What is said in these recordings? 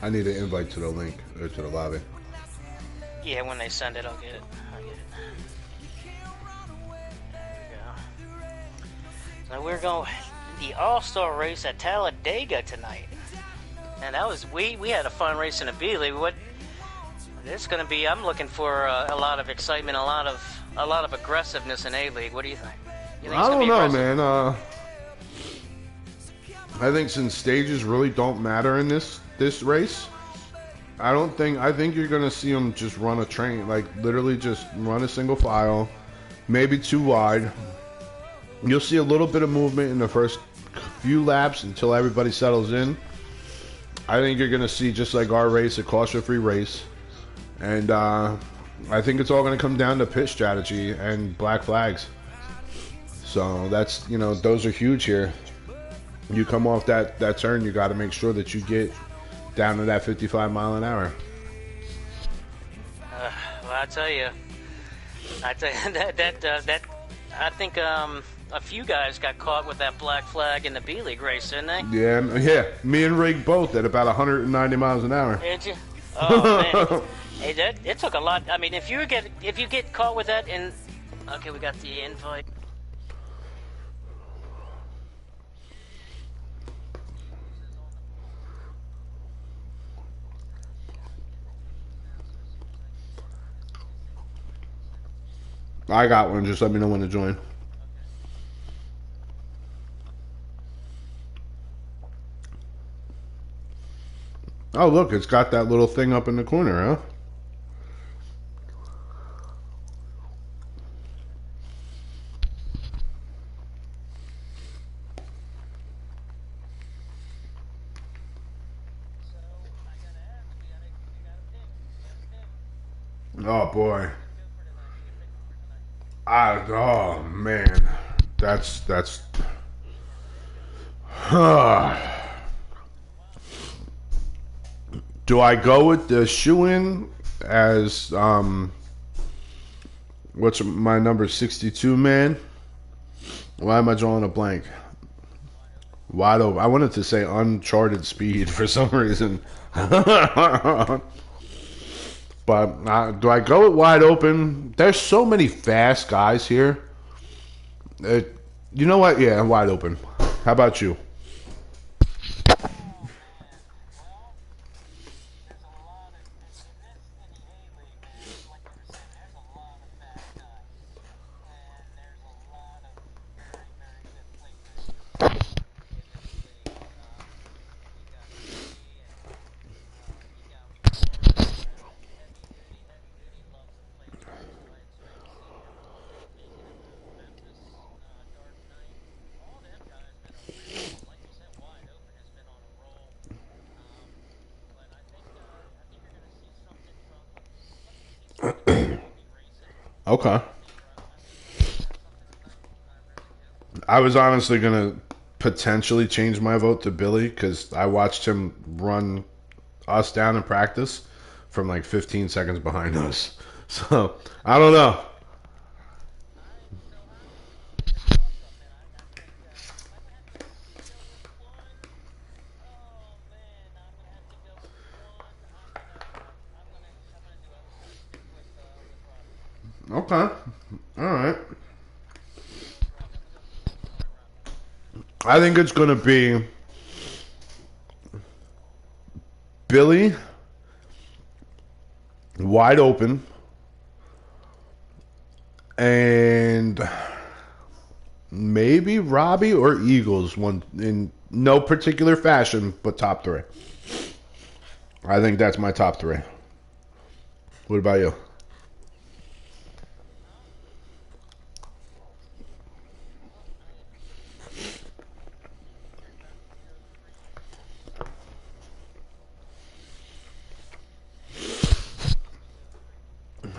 I need an invite to the link or to the lobby. Yeah, when they send it, I'll get it. I'll get it. There we go. So we're going the All-Star race at Talladega tonight. And that was we had a fun race in a B-League. What it's going to be? I'm looking for a lot of excitement, a lot of aggressiveness in A-League. What do you think? You think I don't know, aggressive? man. I think since stages really don't matter in this race, I think you're gonna see them just run a train, like literally just run a single file, maybe too wide. You'll see a little bit of movement in the first few laps until everybody settles in. I think you're gonna see, just like our race, a caution-free race, and I think it's all gonna come down to pit strategy and black flags. So that's, those are huge here. You come off that turn, you got to make sure that you get down to that 55 mile an hour. Well, I tell you that I think a few guys got caught with that black flag in the B League race, didn't they? Yeah. Me and Rig both at about 190 miles an hour. Did you? Oh man, hey, it took a lot. I mean, if you get caught with that in, okay, we got the invite. I got one. Just let me know when to join. Oh, look, it's got that little thing up in the corner, huh? Oh, boy. Oh, man. That's do I go with the shoe-in as what's my number 62 man? Why am I drawing a blank? Wide open. I wanted to say uncharted speed for some reason. But do I go with wide open? There's so many fast guys here. You know what? Yeah, wide open. How about you? Okay. I was honestly going to potentially change my vote to Billy because I watched him run us down in practice from like 15 seconds behind us. So, I don't know. Okay. All right. I think it's going to be Billy, wide open, and maybe Robbie or Eagles, one in no particular fashion, but top three. I think that's my top three. What about you?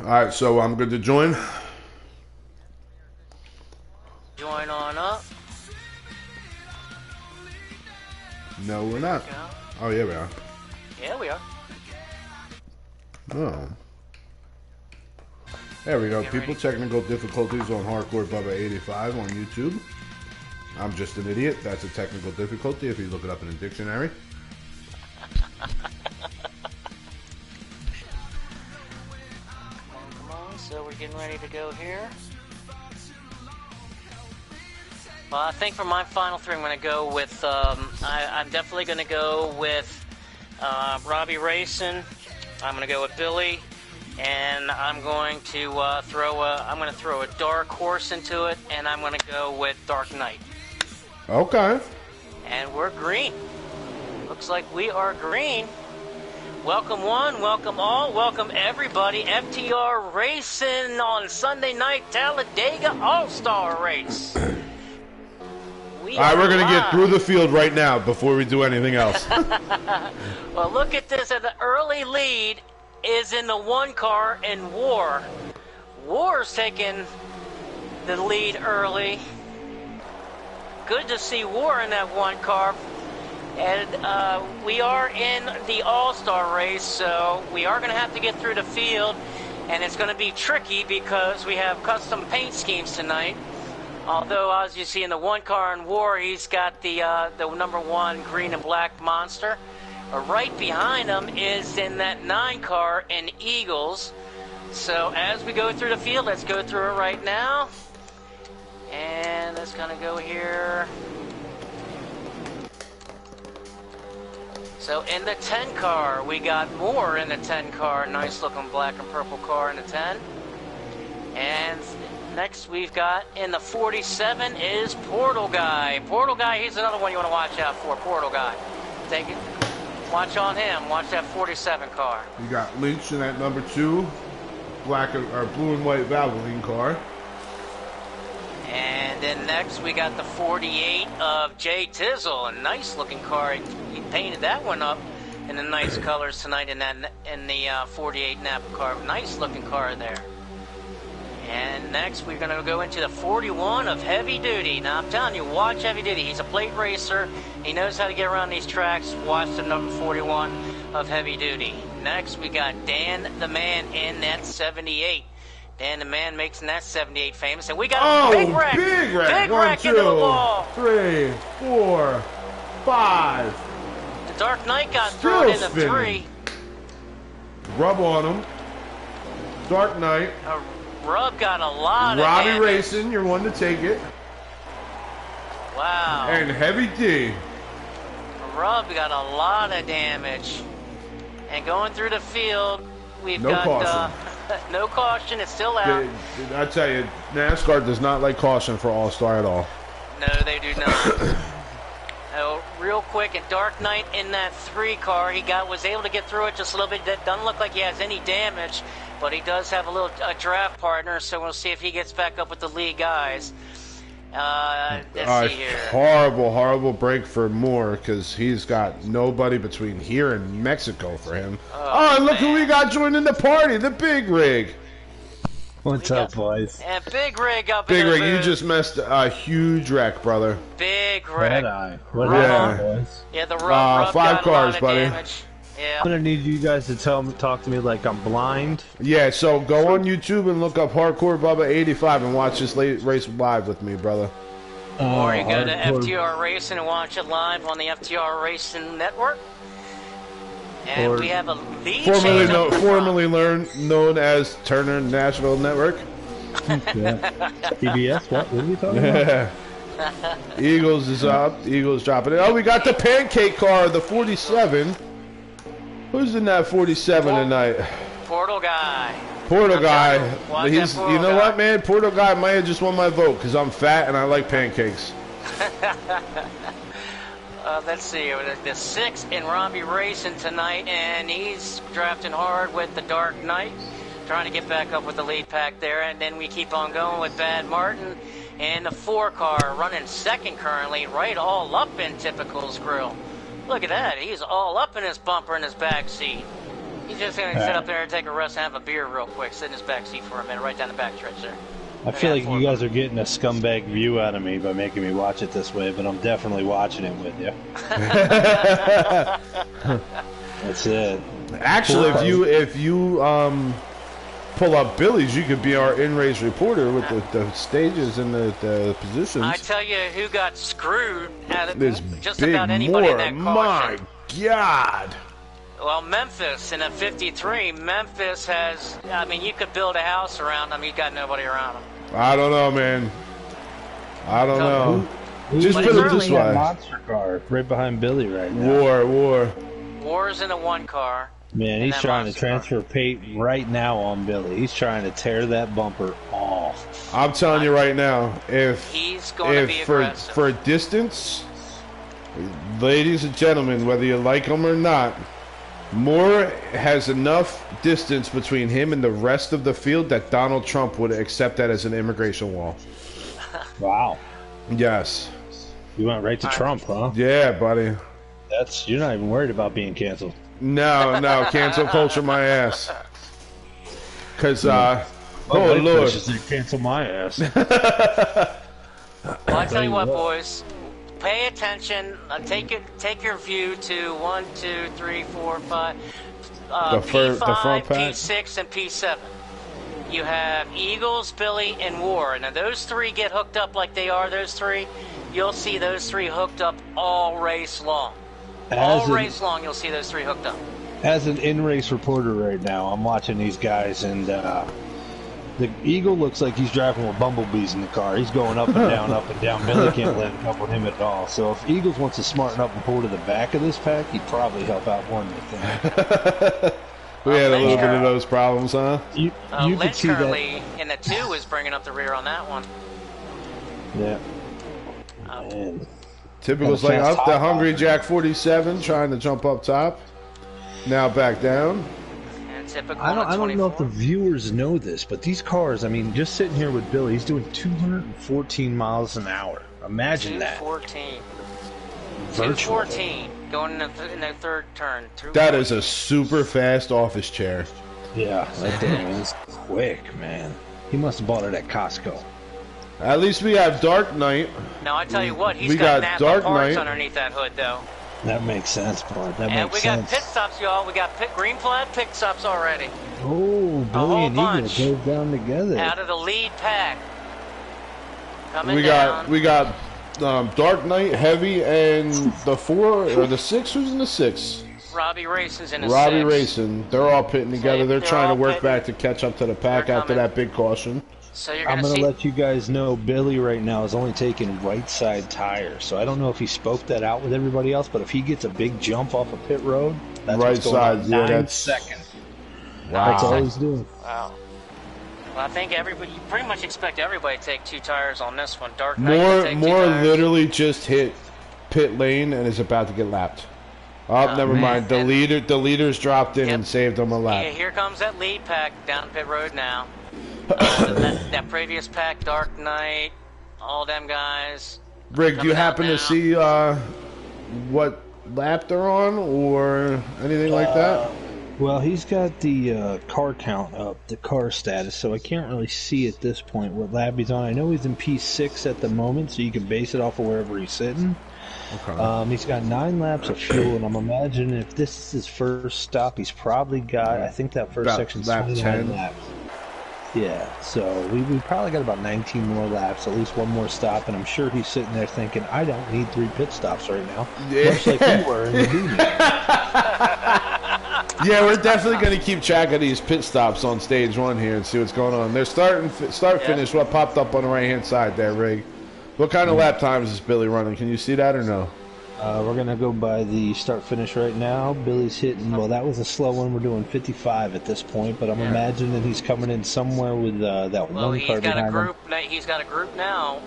All right, so I'm good to join. Join on up. No, we're not. Oh, yeah, we are. Yeah, we are. Oh. There we go. Get People ready. technical difficulties on Hardcore Bubba 85 on YouTube. I'm just an idiot. That's a technical difficulty if you look it up in a dictionary. So we're getting ready to go here. Well, I think for my final three, I'm going to go with, I'm definitely going to go with Robbie Racing. I'm going to go with Billy. And I'm going to throw a dark horse into it, and I'm going to go with Dark Knight. Okay. And we're green. Looks like we are green. Welcome one, welcome all, welcome everybody. FTR Racing on Sunday night, Talladega All-Star Race. All right, we're going to get through the field right now before we do anything else. Well, look at this. The early lead is in the one car in War. War's taking the lead early. Good to see War in that one car. And we are in the All-Star race, so we are going to have to get through the field. And it's going to be tricky because we have custom paint schemes tonight. Although, as you see in the one car in War, he's got the number one green and black Monster. Right behind him is in that 9 car in Eagles. So as we go through the field, let's go through it right now. And let's kind of go here. So in the 10 car, we got more in the 10 car. Nice looking black and purple car in the 10. And next we've got in the 47 is Portal Guy. Portal Guy, he's another one you want to watch out for. Portal Guy. Take it. Watch on him. Watch that 47 car. You got Lynch in that number 2, black or blue and white Valvoline car. And then next we got the 48 of Jay Tizzle, a nice looking car. He painted that one up in the nice colors tonight in the 48 Napa car. Nice looking car there. And next we're going to go into the 41 of Heavy Duty. Now I'm telling you, watch Heavy Duty. He's a plate racer. He knows how to get around these tracks. Watch the number 41 of Heavy Duty. Next we got Dan the Man in that 78. Dan the Man makes that 78 famous. And we got a big wreck. Big wreck. Big wreck into the wall. 3, 4, 5. The Dark Knight got thrown into 3. Rub on him. Dark Knight. Rub got a lot of Robbie damage. Racing, you're one to take it. Wow. And Heavy D. Rub got a lot of damage. And going through the field, we've No got caution. no caution. It's still out. I tell you, NASCAR does not like caution for All-Star at all. No, they do not. Real quick, and Dark Knight in that 3 car, was able to get through it just a little bit. That doesn't look like he has any damage, but he does have a draft partner, so we'll see if he gets back up with the lead guys. Let's see here. Horrible break for Moore because he's got nobody between here and Mexico for him. Oh, and look who we got joining the party, the Big Rig. What's up, boys? And Big Rig up Big in the Rig, you booth. just messed a huge wreck, brother. Big Rig. What Yeah. happened, boys? Yeah, the rub 5 got cars, a lot of buddy. damage. Yeah. I'm gonna need you guys to talk to me like I'm blind. Yeah, so go on YouTube and look up Hardcore Bubba 85 and watch this race live with me, brother. Or you go to Hardcore- FTR Racing and watch it live on the FTR Racing Network. And Or- we have a lead change up in the front. Formerly known as Turner Nashville Network. Yeah. TBS, what are we talking about? Eagles is up. Eagles dropping it. Oh, we got the pancake car, the 47. Who's in that 47 tonight? Portal Guy. Portal I'm Guy. telling you, watch that He's, Portal you know Guy. what, man? Portal Guy might have just won my vote because I'm fat and I like pancakes. Let's see, the 6 in Robbie Racing tonight, and he's drafting hard with the Dark Knight, trying to get back up with the lead pack there. And then we keep on going with Bad Martin and the 4 car running second currently, right all up in Typical's grill. Look at that, he's all up in his bumper in his back seat. He's just going to sit up there and take a rest and have a beer real quick, sit in his back seat for a minute, right down the back stretch there. I feel like you guys are getting a scumbag view out of me by making me watch it this way, but I'm definitely watching it with you. That's it. Actually, if you pull up Billy's, you could be our in-race reporter with the stages and the positions. I tell you who got screwed out of There's just Big about anybody Moore. in that My caution. God. Well, Memphis in a 53. Memphis has. I mean, you could build a house around them. You got nobody around them. I don't know, man. I don't know. Just But put it it's this early. way. Monster car right behind Billy right now. War. War's in a 1 car. Man, he's that trying to monster car. transfer Peyton right now on Billy. He's trying to tear that bumper off. I'm telling you right now, He's going to be aggressive. for distance, ladies and gentlemen, whether you like him or not, Moore has enough distance between him and the rest of the field that Donald Trump would accept that as an immigration wall. Wow. Yes. You went right to Trump, huh? Yeah, buddy. You're not even worried about being canceled. No, cancel culture my ass. Because, oh, Lord. Lord. Just cancel my ass. Well, I tell you what, boys. Pay attention. Take your view to 1, 2, 3, 4, 5. P5, the front pack? P6, and P7. You have Eagles, Billy, and War. Now, those 3 get hooked up like they are. Those 3, you'll see those 3 hooked up all race long. Race long, you'll see those 3 hooked up. As an in-race reporter right now, I'm watching these guys, and the Eagle looks like he's driving with bumblebees in the car. He's going up and down, up and down. Billy can't let up with him at all. So if Eagles wants to smarten up and pull to the back of this pack, he'd probably help out more than you think. We had a little bit of those problems, huh? You could Lynch see that. currently in the 2 is bringing up the rear on that one. Yeah. Man. Typical's like up the Hungry Jack 47 trying to jump up top. Now back down. And typical I don't know if the 24. viewers know this, but these cars, I mean, just sitting here with Billy, he's doing 214 miles an hour. Imagine that. 214. Virtual. 214 going in the 3rd turn. That is a super fast office chair. Yeah, that thing is quick, man. He must have bought it at Costco. At least we have Dark Knight. Now, I tell you what, We he's got got Napa Dark parts Knight. underneath that hood, though. That makes sense, bud. That And makes we sense. got pit stops, y'all. We got green flag pit stops already. Oh, whole Billy and Eagle bunch. drove down together. Out of the lead pack. Coming We down. got Dark Knight, Heavy, and the 4 or the 6. Who's in the 6? Robbie Racing's in a Robbie 6. Racing. They're all pitting together. They're They're trying to all work pitting. back to catch up to the pack They're after coming. that big caution. So you're I'm going to going see. to let you guys know Billy right now is only taking right side tires. So I don't know if he spoke that out with everybody else, but if he gets a big jump off a pit road, that's Right what's going side, on. yeah, 9 that's- seconds. Wow. That's all he's doing. Wow. Well, I think you pretty much expect everybody to take 2 tires on this one. Dark Knight to take 2 Moore tires. literally just hit pit lane and is about to get lapped. Oh, never man. mind. The leaders dropped in Yep. and saved him a lap. Yeah, here comes that lead pack down pit road now. That previous pack, Dark Knight, all them guys. Rick, do you coming out happen now. to see what lap they're on or anything like that? Well, he's got the car count up, the car status, so I can't really see at this point what lap he's on. I know he's in P6 at the moment, so you can base it off of wherever he's sitting. Okay. He's got 9 laps of fuel, and I'm imagining if this is his first stop, he's probably got, I think that first About section's lap 29 10. laps. Yeah, so we probably got about 19 more laps, at least one more stop, and I'm sure he's sitting there thinking, I don't need 3 pit stops right now. Yeah. Much like you were in the beginning. Yeah, we're definitely going to keep track of these pit stops on stage 1 here and see what's going on. They're finish. What popped up on the right-hand side there, Rig? What kind of lap times is Billy running? Can you see that or no? We're going to go by the start-finish right now. Billy's hitting, well, that was a slow one. We're doing 55 at this point, but I'm imagining he's coming in somewhere with that Well, one he's car got a behind him. group. He's got a group now.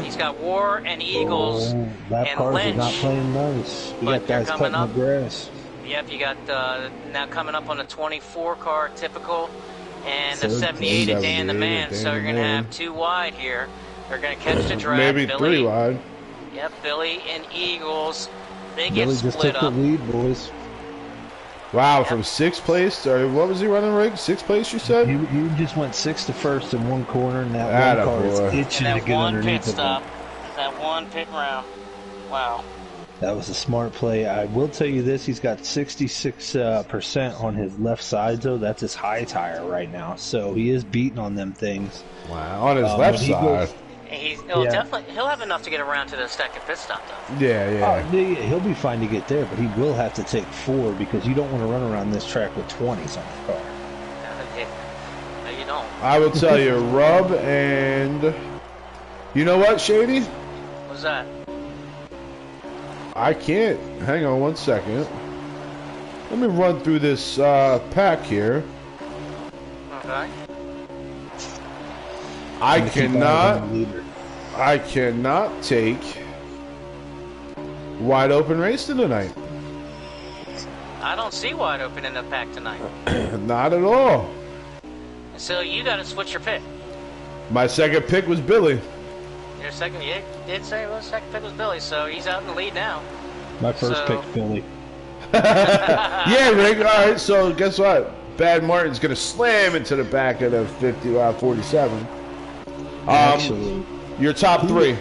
He's got War and Eagles That and cars Lynch. are not playing nice. We But got they're guys coming cutting the grass. Yep, you got now coming up on the 24 car typical, and the 78, 78 at Dan the Man. Dan So the you're gonna Man. have 2 wide here. They're gonna catch the drag. Maybe Billy, 3 wide. Yep, Billy and Eagles. They Billy get just split took the up. lead, boys. Wow, from 6th place, or what was he running, Rig? 6th place, you said? You just went 6th to 1st in one corner, and that Atta one car is boy. itching And to that get one pit underneath of him. stop. That one pit round. Wow. That was a smart play. I will tell you this: he's got 66% on his left side, though. That's his high tire right now, so he is beating on them things. Wow, on his When left he side. goes- Definitely he'll have enough to get around to the second pit stop though. Yeah. He'll be fine to get there, but he will have to take 4 because you don't want to run around this track with 20s on the car. No, you don't. I will tell you, Rub and you know what, Shady? What's that? I can't. Hang on one second. Let me run through this pack here. Okay. I cannot take wide open racing tonight. I don't see wide open in the pack tonight. Not at all. So you got to switch your pick. My second pick was Billy. Your second, you did say second pick was Billy, so he's out in the lead now. My first pick's Billy. Yeah, Rick. All right, so guess what? Bad Martin's going to slam into the back of the 47. Actually, your top 3.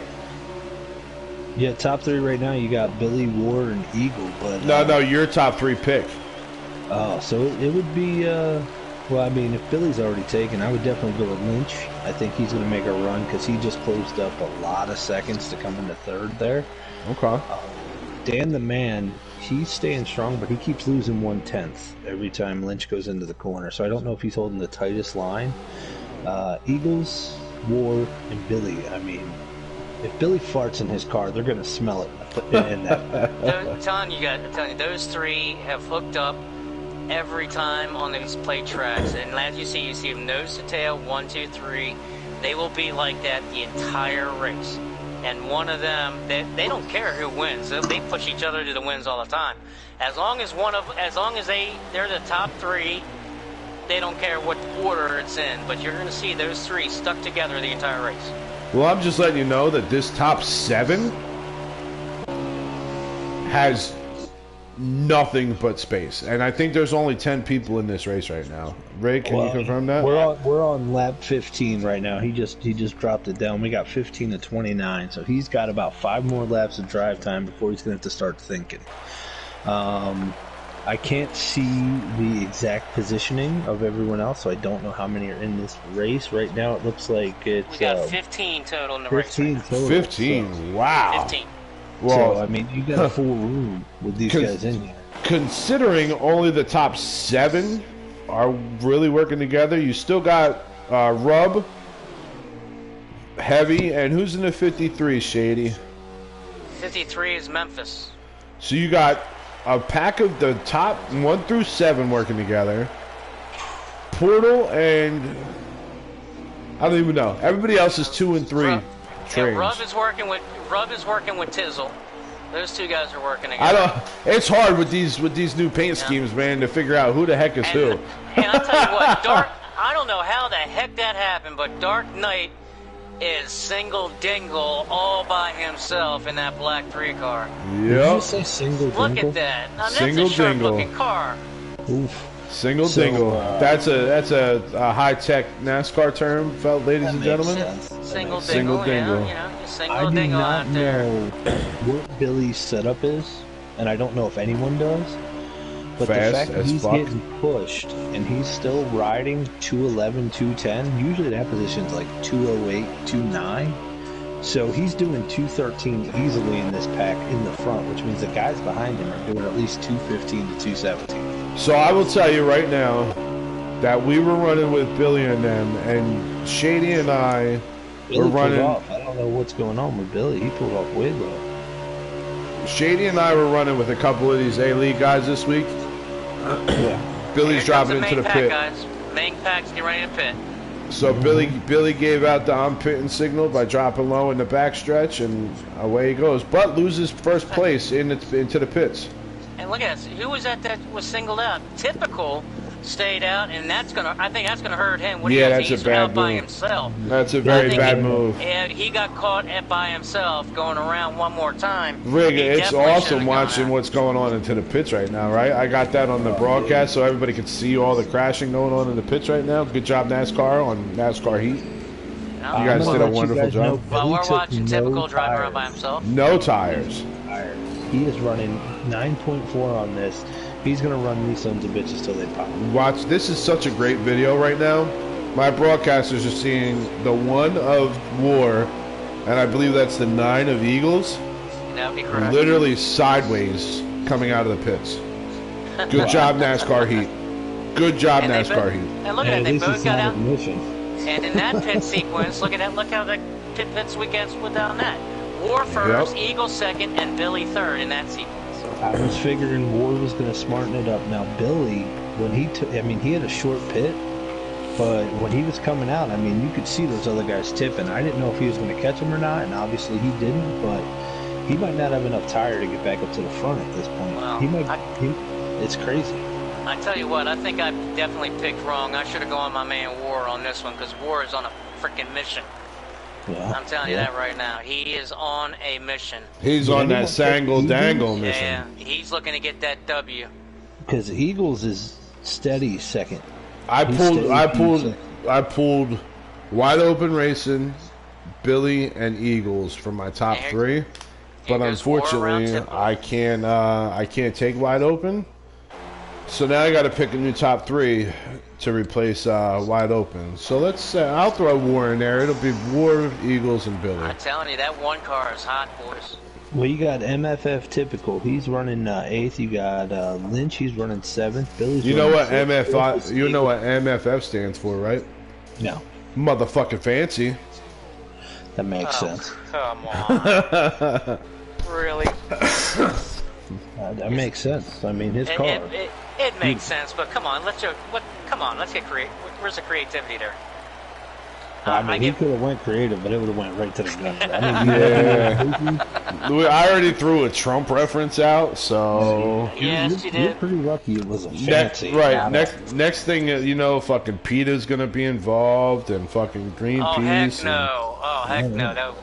Yeah, top 3 right now. You got Billy, Ward, and Eagle. But No, your top 3 pick. Oh, so it would be. Well, I mean, if Billy's already taken, I would definitely go with Lynch. I think he's going to make a run because he just closed up a lot of seconds to come into 3rd there. Okay. Dan the Man, he's staying strong, but he keeps losing 1/10 every time Lynch goes into the corner. So I don't know if he's holding the tightest line. Eagles, War, and Billy. I mean, if Billy farts in his car, they're going to smell it in that. I'm telling you, those 3 have hooked up every time on these plate tracks, and as you see them nose to tail, 1, 2, 3. They will be like that the entire race. And one of them, they don't care who wins. They push each other to the wins all the time. As long as they're the top 3, they don't care what order it's in. But you're going to see those 3 stuck together the entire race. Well, I'm just letting you know that this top 7 has nothing but space, and I think there's only 10 people in this race right now. Ray, can you confirm that? We're on lap 15 right now. He just dropped it down. We got 15 to 29, so he's got about 5 more laps of drive time before he's going to have to start thinking. I can't see the exact positioning of everyone else, so I don't know how many are in this race right now. It looks like it's we got 15 total in the race. 15 total. 15. So. Wow. 15. Well, so I mean, you got a full room with these guys in here. Considering only the top 7 are really working together, you still got Rub, Heavy, and who's in the 53, Shady? 53 is Memphis. So you got a pack of the top 1 through 7 working together. Portal and I don't even know. Everybody else is 2 and 3 trains. Yeah, Rub is working with Tizzle. Those 2 guys are working together. It's hard with these new paint schemes, man, to figure out who the heck is who. And I'll tell you what, I don't know how the heck that happened, but Dark Knight is single dingle all by himself in that black 3 car. Yep. Did you say single dingle? Look at that. Now, that's Single a sharp dingle. looking car. Oof. Single dingle. That's a high-tech NASCAR term, ladies and gentlemen. Single Single dingle. dingle. Yeah, I do not know what Billy's setup is, and I don't know if anyone does. But Fast the fact that as he's fuck. getting pushed and he's still riding 211, 210, usually that position's like 208, 209. So he's doing 213 easily in this pack in the front, which means the guys behind him are doing at least 215 to 217. So I will tell you right now that we were running with Billy and them, and Shady and I Billy were pulled running. off. I don't know what's going on with Billy. He pulled off way low. Shady and I were running with a couple of these A-League guys this week. Yeah. Billy's dropping into the pit. Guys. Main packs, get ready to pit. So Billy gave out the I'm pitting signal by dropping low in the backstretch, and away he goes. But loses first place into the pits. And look at this. Who was that was singled out? Typical stayed out, and I think that's gonna hurt him. He's out by himself. That's a very bad move. And he got caught by himself going around one more time. Rig, it's awesome watching what's going on into the pits right now, right? I got that on the broadcast so everybody can see all the crashing going on in the pits right now. Good job, NASCAR, on NASCAR Heat. You guys did a wonderful job. Well, we're watching Typical driving around by himself. No tires. He is running 9.4 on this. He's going to run these sons of bitches till they pop. Watch, this is such a great video right now. My broadcasters are seeing the one of War and I believe that's the 9 of Eagles. That would be correct. Literally sideways coming out of the pits. Good job, NASCAR Heat. Good job, NASCAR Heat. And look at that, they both got out. Mission. And in that pit sequence, look how the pits weekends went down that. War first, Eagle second, and Billy third in that sequence. I was figuring Ward was going to smarten it up. Now, Billy, when he took, I mean, he had a short pit, but when he was coming out, I mean, you could see those other guys tipping. I didn't know if he was going to catch him or not, and obviously he didn't, but he might not have enough tire to get back up to the front at this point. Well, it's crazy. I tell you what, I think I definitely picked wrong. I should have gone my man War on this one, because War is on a freaking mission. Yeah. I'm telling you that right now. He is on a mission. He's on that Sangle Dangle mission. Yeah, he's looking to get that W. Because Eagles is steady second. I pulled Wide Open Racing, Billy, and Eagles from my top 3. But unfortunately, I can't take Wide Open. So now I got to pick a new top 3 to replace Wide Open. So let's I'll throw War in there. It'll be War, Eagles, and Billy. I'm telling you, that one car is hot, boys. Well, you got MFF Typical. He's running 8th. You got Lynch. He's running 7th. Billy's. You know what MFF? You know what MFF stands for, right? No. Motherfucking fancy. That makes sense. Come on. Really? That makes sense. I mean, his car. It makes sense, but come on, let's get creative. Where's the creativity there? I mean, he could have went creative, but it would have went right to the gun. I mean, I already threw a Trump reference out, so yes, you did. You're pretty lucky it wasn't fancy. Right. Next thing you know, fucking PETA's gonna be involved, and fucking Greenpeace. Heck no! Heck no!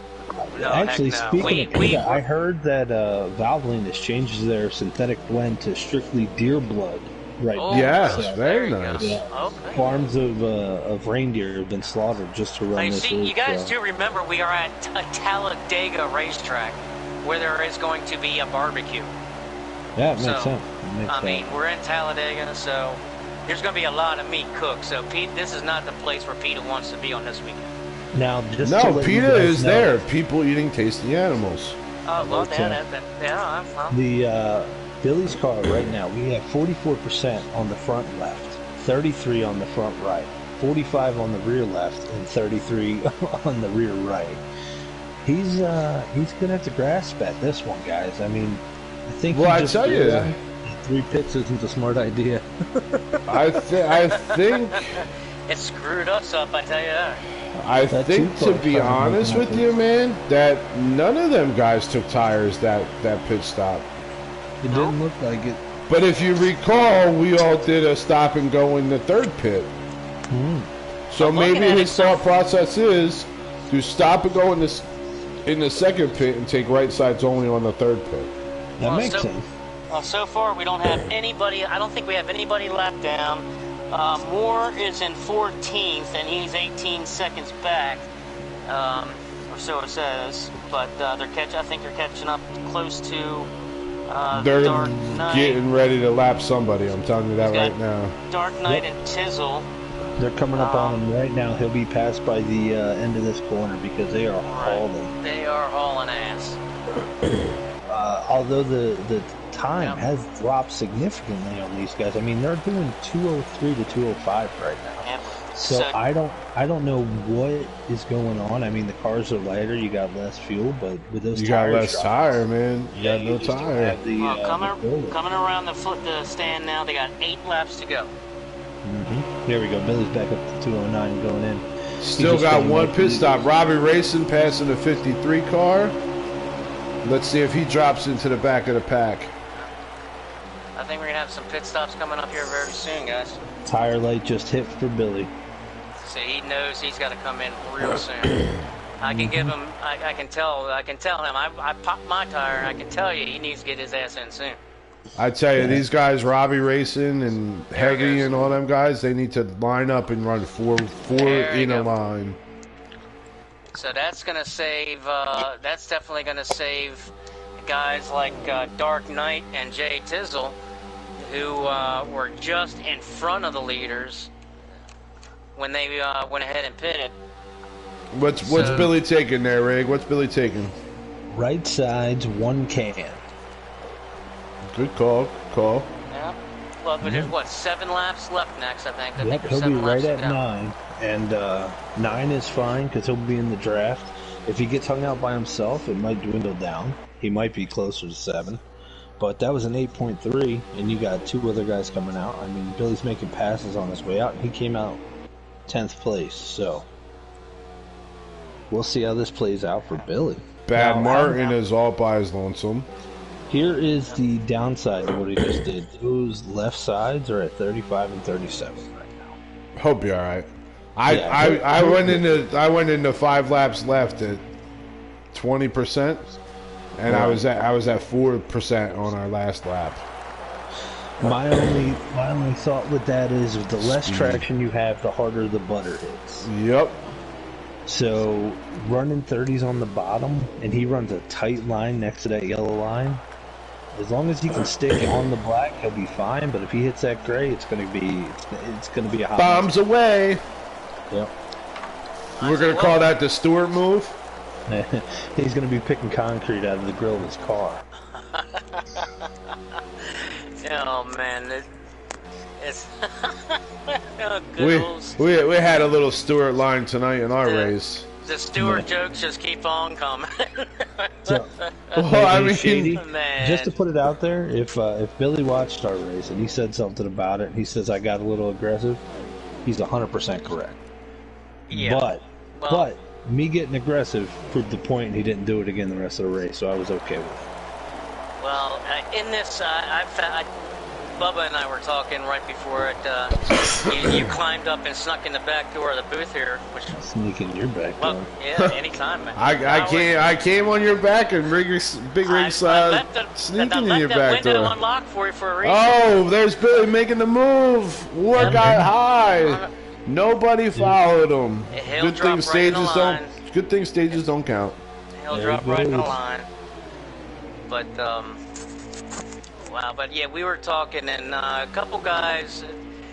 Actually, speaking of PETA, I heard that Valvoline has changed their synthetic blend to strictly deer blood right now. Yes, So, very nice. Okay. Farms of reindeer have been slaughtered just to run this race. You guys do remember we are at a Talladega racetrack where there is going to be a barbecue. Yeah, it makes sense. I mean, we're in Talladega, so there's going to be a lot of meat cooked. So this is not the place where PETA wants to be on this weekend. Now, PETA is there. People eating tasty animals. Oh, well, the Billy's car right now, we have 44% on the front left, 33 on the front right, 45 on the rear left, and 33 on the rear right. He's gonna have to grasp at this one, guys. I mean, I think. Well, I tell you, 3 pits isn't a smart idea. I think it screwed us up. I tell you that. I think, to be honest with you, man, that none of them guys took tires that pit stop. It didn't look like it. But if you recall, we all did a stop and go in the 3rd pit. So maybe his thought process is to stop and go in the 2nd pit and take right sides only on the 3rd pit. That makes sense. Well, so far we don't have anybody. I don't think we have anybody lapped down. Moore is in 14th, and he's 18 seconds back, or so it says. But I think they're catching up close to they're Dark Knight. Getting ready to lap somebody. I'm telling you that right now. Dark Knight and Tizzle. They're coming up on him right now. He'll be passed by the end of this corner because they are hauling. They are hauling ass. Although the time has dropped significantly on these guys. I mean, they're doing 2:03 to 2:05 right now. Yep. So I don't know what is going on. I mean, the cars are lighter. You got less fuel, but with those you tires got less tire, man. You got no tire. Coming around the stand now. They got 8 laps to go. There we go. Billy's back up to 209 going in. Still got one pit stop. Robbie Racing passing the 53 car. Let's see if he drops into the back of the pack. I think we're going to have some pit stops coming up here very soon, guys. Tire light just hit for Billy. So he knows he's got to come in real soon. I can give him, I can tell him, I popped my tire, and I can tell you he needs to get his ass in soon. I tell you, these guys, Robbie Racing and Heavy and all them guys, they need to line up and run four in a line. So that's going to save, that's definitely going to save guys like Dark Knight and Jay Tizzle, who were just in front of the leaders when they went ahead and pitted. What's So- Billy taking there, Rig? What's Billy taking? Right side's 1 can. Good call. Good call. Yeah. Well, but there's what, 7 laps left next, I think. I Yep, think there's he'll be 7 right laps to at go. 9. And 9 is fine because he'll be in the draft. If he gets hung out by himself, it might dwindle down. He might be closer to 7. But that was an 8.3, and you got 2 other guys coming out. I mean, Billy's making passes on his way out, and he came out 10th place. So we'll see how this plays out for Billy. Bad Now, Martin is all by his lonesome. Here is the downside to what he just did. Those left sides are at 35 and 37 right now. He'll be all right. Yeah, I went into 5 laps left at 20%, and I was at 4% on our last lap. My only thought with that is the less traction you have, the harder the butter hits. Yep. So running 30s on the bottom, and he runs a tight line next to that yellow line. As long as he can stick on the black, he'll be fine. But if he hits that gray, it's gonna be a hot Bombs away. Yep. We're gonna call that the Stewart move. He's gonna be picking concrete out of the grill of his car. Oh, man. It's... oh, good old- We had a little Stewart line tonight in our race. The Stewart jokes just keep on coming. So, Well, I mean, Shady, Man. just to put it out there, if Billy watched our race and he said something about it, and he says I got a little aggressive, he's 100% correct. Yeah. But me getting aggressive proved the point, and he didn't do it again the rest of the race, so I was okay with it. Well, in this, Bubba and I were talking right before it. You climbed up and snuck in the back door of the booth here, which Sneak in your back well, door. yeah, anytime, man. I came on your back and big rig I sneaking in left your that back window door. unlocked for you for a reason. Oh, there's Billy making the move. War Yeah, got man. high. Nobody followed him. He'll Good drop thing right in the stages line. don't. Good thing stages don't count. He'll There drop he right in the goes. line. But wow, but yeah, we were talking, and a couple guys.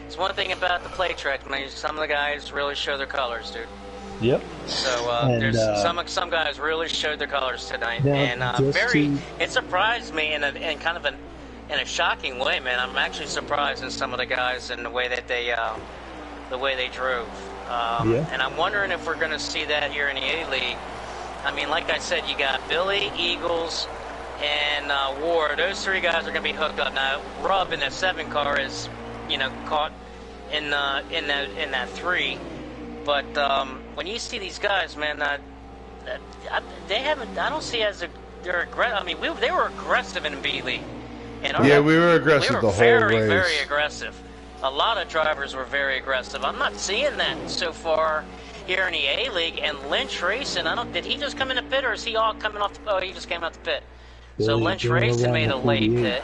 It's one thing about the play track, man. Some of the guys really show their colors, dude. Yep. So And, there's some guys really showed their colors tonight, Now, and just to- it surprised me in kind of in a shocking way, man. I'm actually surprised in some of the guys and the way that they drove. Yeah. And I'm wondering if we're going to see that here in the A-League. I mean, like I said, you got Billy, Eagles, and Ward. Those 3 guys are going to be hooked up. Now, Rub in that 7 car is, caught in that 3. But when you see these guys, man, they haven't. I don't see they're aggressive. I mean, they were aggressive in B League. Yeah, we were aggressive the whole very, race. very aggressive. A lot of drivers were very aggressive. I'm not seeing that so far here in the A League. And Lynch Racing, did he just come in the pit, or is he all coming off the? Oh, he just came out the pit. So Billy's Lynch going Racing around made the a late 48. pit,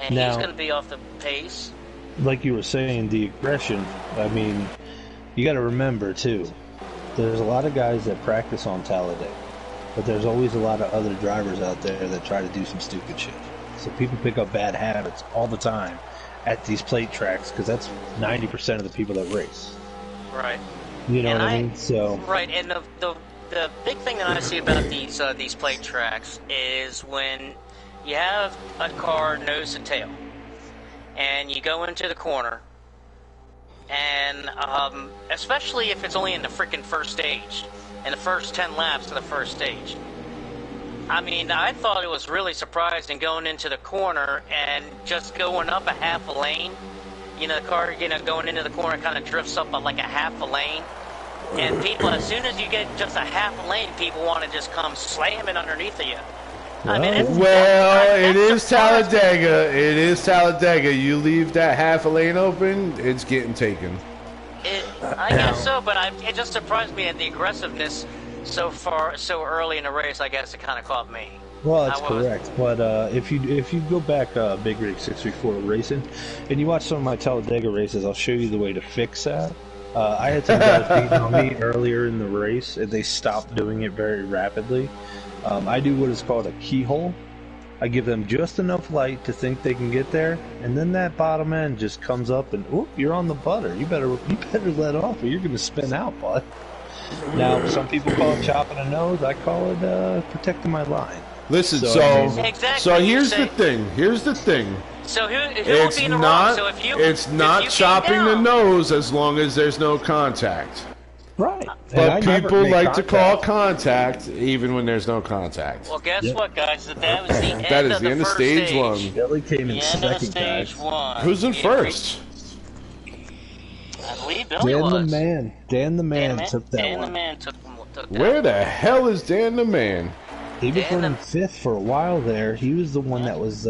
and Now- he's going to be off the pace. Like you were saying, the aggression, I mean, you got to remember, too, there's a lot of guys that practice on Talladega, but there's always a lot of other drivers out there that try to do some stupid shit. So people pick up bad habits all the time at these plate tracks, because that's 90% of the people that race. Right. You know And what I mean? So, Right, and the big thing that I see about these plate tracks is when you have a car nose to tail, and you go into the corner, and especially if it's only in the freaking first stage, in the first 10 laps of the first stage. I mean, I thought it was really surprising going into the corner and just going up a half a lane. The car, going into the corner kind of drifts up like a half a lane. And people, as soon as you get just a half a lane, people want to just come slamming underneath of you. I mean, It is Talladega. It is Talladega. You leave that half a lane open, it's getting taken. I guess so, but it just surprised me at the aggressiveness so early in the race. I guess it kind of caught me. well, that's correct. But if you go back Big Rig 634 racing, and you watch some of my Talladega races, I'll show you the way to fix that. I had some guys beating on me earlier in the race, and they stopped doing it very rapidly. I do what is called a keyhole. I give them just enough light to think they can get there, and then that bottom end just comes up and, oop, you're on the butter. You better let off, or you're going to spin out, bud. Now, some people call it chopping a nose. I call it protecting my line. Listen, Exactly. so here's the thing. Here's the thing. So who will be in the wrong? So it's not chopping the nose as long as there's no contact. Right. But people like to call contact even when there's no contact. Well, guess what, guys? That was the end That is of the end of stage one. Billy came in second, end of stage one. Who's in first? I believe Billy was. Dan the man took that Dan one. the man took that Where the hell is Dan the man? He was running fifth for a while there. He was the one that was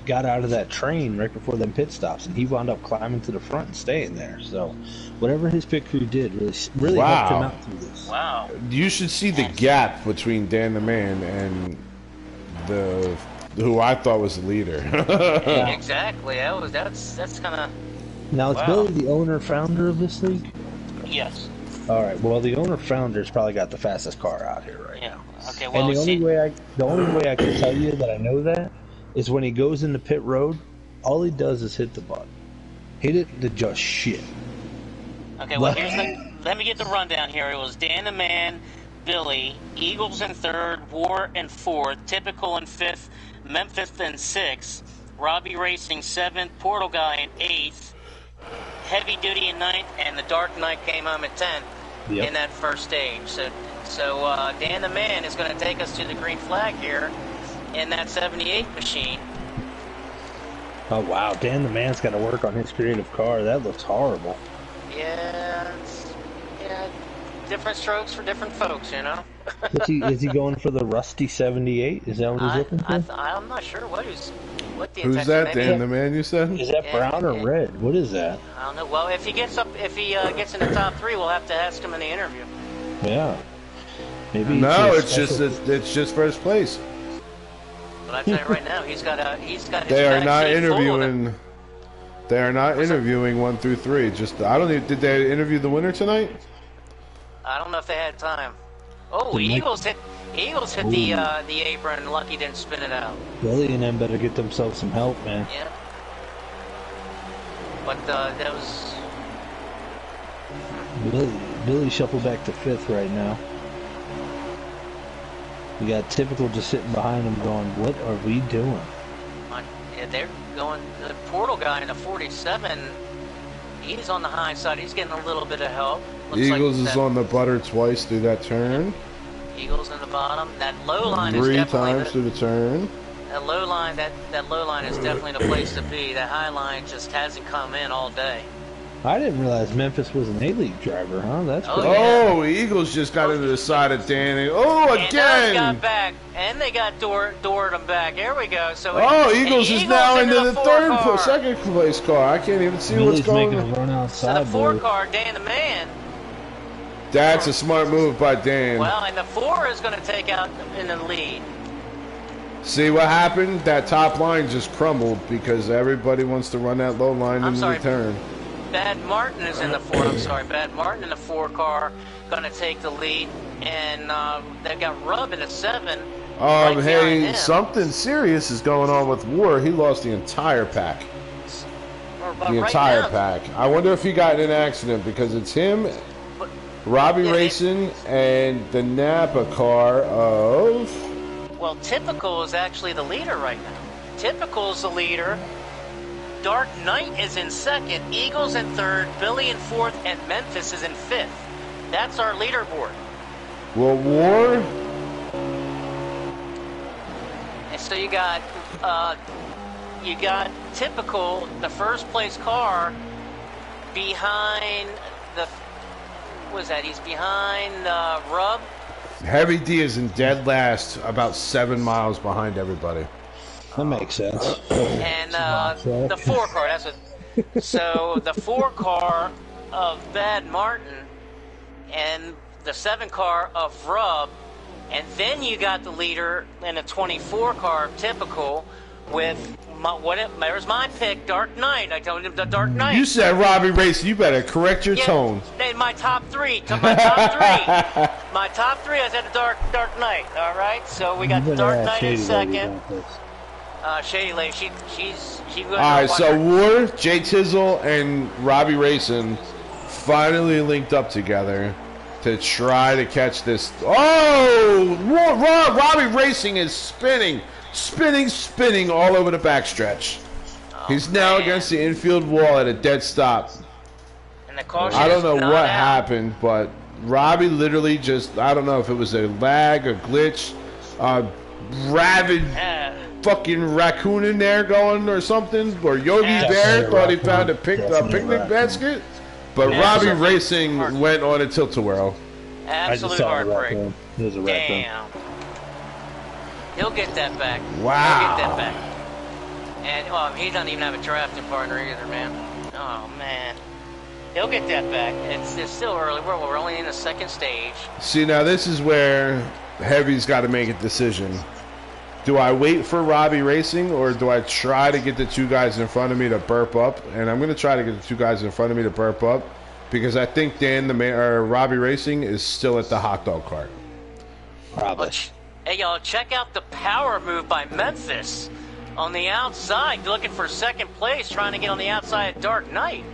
got out of that train right before them pit stops, and he wound up climbing to the front and staying there. So whatever his pit crew did really helped him out through this. Wow. You should see the gap between Dan the man and who I thought was the leader. Yeah, exactly. That's kind of. Now, is Billy the owner-founder of this league? Yes. All right. Well, the owner-founder's probably got the fastest car out here right now. Okay. Well, And the only way I can tell you that I know that is when he goes into pit road, all he does is hit the button. Hit it to just shit. Okay. Well, let me get the rundown here. It was Dan the Man, Billy, Eagles in third, War in fourth, Typical in fifth, Memphis in sixth, Robbie Racing seventh, Portal Guy in eighth, Heavy Duty in ninth, and the Dark Knight came home at 10th in that first stage. So Dan the Man is going to take us to the green flag here in that 78 machine. Oh, wow. Dan the Man's got to work on his creative car. That looks horrible. Yeah, different strokes for different folks, you know. Is he going for the rusty 78? Is that what he's looking for? I'm not sure what the Who's that? Dan the Man, you said? Is that brown or red? What is that? I don't know. Well, if he gets in the top three, we'll have to ask him in the interview. Yeah. Maybe. No, it's just first place. But I tell you right now, he's got his They are not backseat full of interviewing. They are not interviewing 1 through 3. Just I don't even. Did they interview the winner tonight? I don't know if they had time. Oh, Eagles hit the apron. Lucky didn't spin it out. Billy and them better get themselves some help, man. Yeah. But that was. Billy shuffled back to fifth right now. You got Typical just sitting behind him going, what are we doing? Yeah, they're going. The Portal Guy in a 47. He's on the high side. He's getting a little bit of help. Looks Eagles like is on the butter twice through that turn. Eagles in the bottom. That low line is 3 definitely times through the turn. That low line. That low line is definitely the place to be. That high line just hasn't come in all day. I didn't realize Memphis was an A-League driver, huh? That's Oh, cool. yeah. Oh, Eagles just got into the side of Danny. Oh, And now he got again! back, and they got Doored back. Here we go. So Eagles is now into the second place car. I can't even see Billy's what's going making a on. run So outside. the 4 car, Dan the Man. That's a smart move by Dan. Well, and the 4 is going to take out in the lead. See what happened? That top line just crumbled because everybody wants to run that low line into the turn. Bad Martin is in the 4. I'm sorry, Bad Martin in the 4 car going to take the lead, and they got Rub in the 7. Right Hey, something serious is going on with War. He lost the entire pack. The entire pack. I wonder if he got in an accident because it's him, Robbie Racing, and the Napa car of. Well, Typical is actually the leader right now. Typical is the leader. Dark Knight is in second, Eagles in third, Billy in fourth, and Memphis is in fifth. That's our leaderboard. Well, War. And so you got Typical, the first place car, behind the. What is that? He's behind Rub. Heavy D is in dead last, about 7 miles behind everybody. That makes sense. And the 4 car, that's what. So the 4 car of Bad Martin and the 7 car of Rub, and then you got the leader in a 24 car of Typical with there's my pick, Dark Knight. I told him the Dark Knight. You said Robbie Racing. You better correct your tone. My top 3. My top 3. I said the Dark Knight. All right. So we got the Dark Knight in second. Shady Lady, she's. All right. So War, Jay Tizzle, and Robbie Racing finally linked up together to try to catch this. Oh, Robbie Racing is spinning all over the backstretch. He's now against the infield wall at a dead stop. And the caution I don't know not what out. happened, but Robbie literally just, I don't know if it was a lag, a glitch, rabid fucking raccoon in there going or something, or Yogi Bear thought he found a picnic basket, but Robbie Racing went on a tilt-a-whirl. Absolute heartbreak. There's a raccoon. Damn. He'll get that back. Wow. He'll get that back. And he doesn't even have a drafting partner either, man. Oh man. He'll get that back. It's still early. We're only in the second stage. See, now this is where Heavy's got to make a decision. Do I wait for Robbie Racing, or do I try to get the two guys in front of me to burp up? And I'm going to try to get the two guys in front of me to burp up, because I think Robbie Racing is still at the hot dog cart. Probably. Hey, y'all, check out the power move by Memphis on the outside, looking for second place, trying to get on the outside at Dark Knight.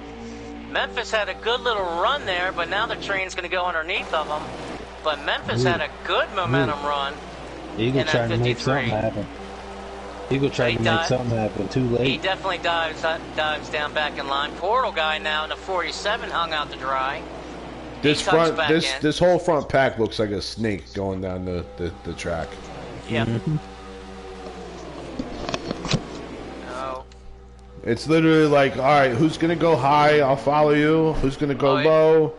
Memphis had a good little run there, but now the train's going to go underneath of them. But Memphis had a good momentum run. Eagle trying to make something happen. Eagle trying to make something happen. Too late. He definitely dives down back in line. Portal guy now in the 47 hung out to dry. This whole front pack looks like a snake going down the track. Yep. Mm-hmm. It's literally like, all right, who's gonna go high? I'll follow you. Who's gonna go low?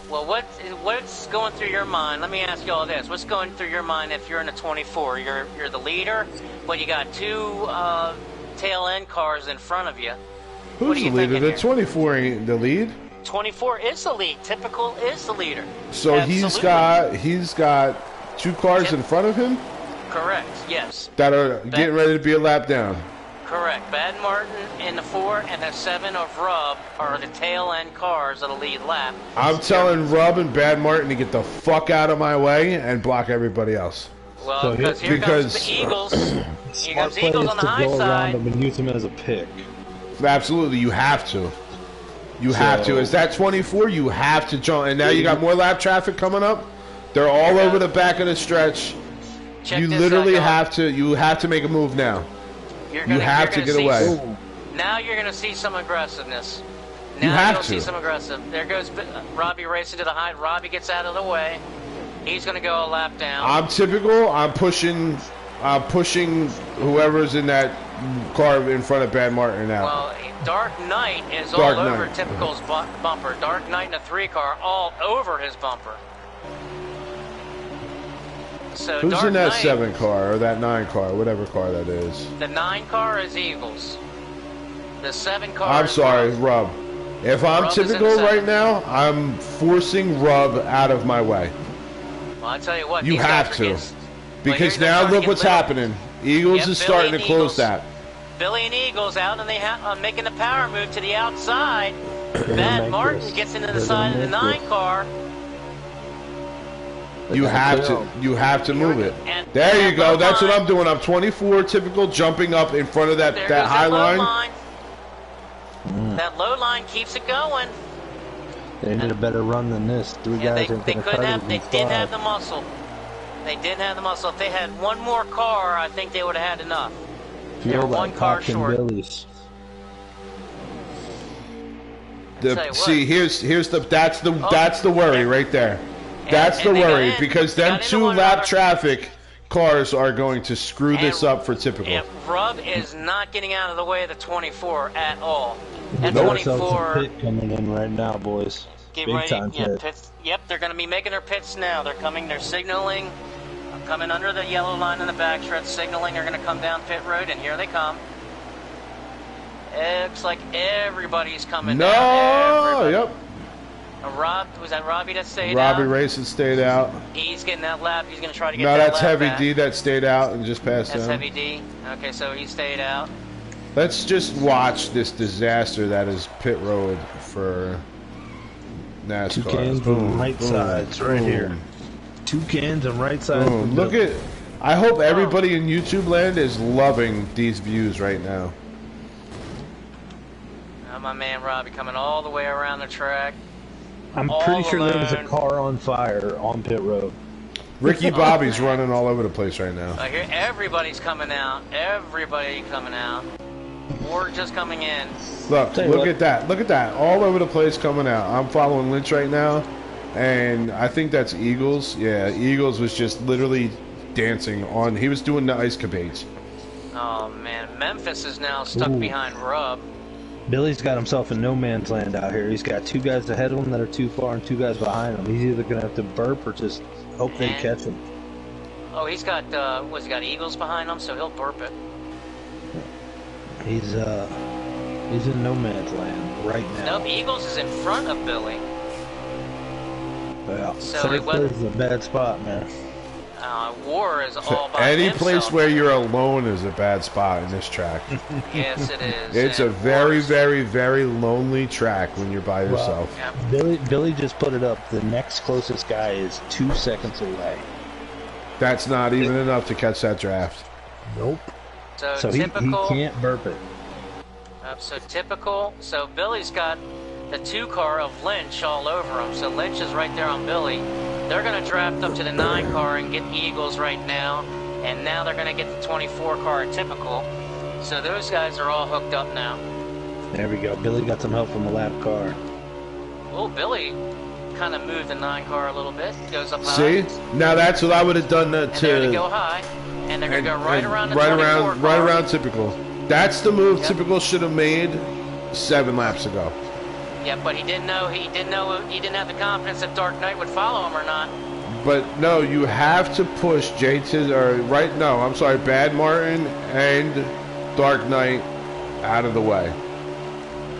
Well, what's going through your mind? Let me ask you all this: what's going through your mind if you're in a 24? You're the leader, but you got two tail end cars in front of you. Who's the leader? The 24 ain't the lead. 24 is the lead. Typical is the leader. So Absolutely. he's got two cars in front of him. Correct. Yes. That are getting ready to be a lap down. Correct. Bad Martin in the 4 and the 7 of Rub are the tail end cars of the lead lap. I'm telling Rub and Bad Martin to get the fuck out of my way and block everybody else. Well, because here comes the Eagles. Here comes the Eagles on the high side. And use them as a pick. Absolutely, you have to. You have to. Is that 24? You have to jump. And now you got more lap traffic coming up. They're all over the back of the stretch. You literally have to. You have to make a move now. You have to get away. Now you're going to see some aggressiveness. You have Now to see some aggressive. There goes Robbie racing to the height. Robbie gets out of the way. He's going to go a lap down. I'm typical. I'm pushing whoever's in that car in front of Bad Martin now. Well, Dark Knight is all over Typical's bumper. Dark Knight in a 3 car all over his bumper. So who's Dark in that Knight, 7 car or that 9 car, whatever car that is? The 9 car is Eagles. The 7 car I'm is sorry, Rub. If I'm Rub typical right now, I'm forcing Rub out of my way. Well, I tell you what, you have to. Because now look what's happening. Eagles is starting to close that. Billy and Eagles out, and they making the power move to the outside. Bad Martin gets into the side of the 9 car. You have to move it. There you go. That's what I'm doing. I'm 24 typical, jumping up in front of that high line. That low line keeps it going. They need a better run than this. Three guys they didn't have the muscle. They didn't have the muscle. If they had one more car, I think they would have had enough. They were one car short. See, here's that's the worry right there. That's the worry, because them 2 lap traffic cars are going to screw this up for Typical. Rub is not getting out of the way of the 24 at all. That 24 pit coming in right now, boys. Get ready. Pits. Yep, they're going to be making their pits now. They're coming. They're signaling. Coming under the yellow line in the backstretch, signaling. They're going to come down pit road, and here they come. It looks like everybody's coming down. Yep. Was that Robbie that stayed out? Robbie Racing stayed out. He's getting that lap. He's going to try to get that lap. No, that's Heavy D that stayed out and just passed him. That's Heavy D. Okay, so he stayed out. Let's just watch this disaster that is pit road for NASCAR. 2 cans on right sides right here. 2 cans on right sides. Look at. I hope everybody in YouTube land is loving these views right now. My man Robbie coming all the way around the track. I'm pretty sure there was a car on fire on pit road. Ricky Bobby's running all over the place right now. I hear everybody's coming out. Everybody coming out. Ward just coming in. Look at that. Look at that. All over the place coming out. I'm following Lynch right now, and I think that's Eagles. Yeah, Eagles was just literally dancing on. He was doing the ice capades. Oh, man. Memphis is now stuck behind Rub. Billy's got himself in no man's land out here. He's got 2 guys ahead of him that are too far and 2 guys behind him. He's either going to have to burp or just hope they catch him. Oh, he's got, he got Eagles behind him, so he'll burp it. He's in no man's land right now. Nope, Eagles is in front of Billy. Well, so third place is a bad spot, man. War is all by any himself. place where you're alone is a bad spot in this track. Yes, it is. It's a very, very, very lonely track when you're by yourself. Well, Billy just put it up. The next closest guy is 2 seconds away. That's not even enough to catch that draft. Nope. So he typical. can't burp it. So typical. So Billy's got the 2 car of Lynch all over him. So Lynch is right there on Billy. They're going to draft up to the 9 car and get Eagles right now. And now they're going to get the 24 car at typical. So those guys are all hooked up now. There we go. Billy got some help from the lap car. Oh, Billy kind of moved the 9 car a little bit. Goes up high. See? Now that's what I would have done to... They're going to go high. And they're going to go right around the 24 car. Right around typical. That's the move typical should have made 7 laps ago. Yeah, but he didn't know. He didn't have the confidence that Dark Knight would follow him or not. But no, you have to push Bad Martin and Dark Knight out of the way.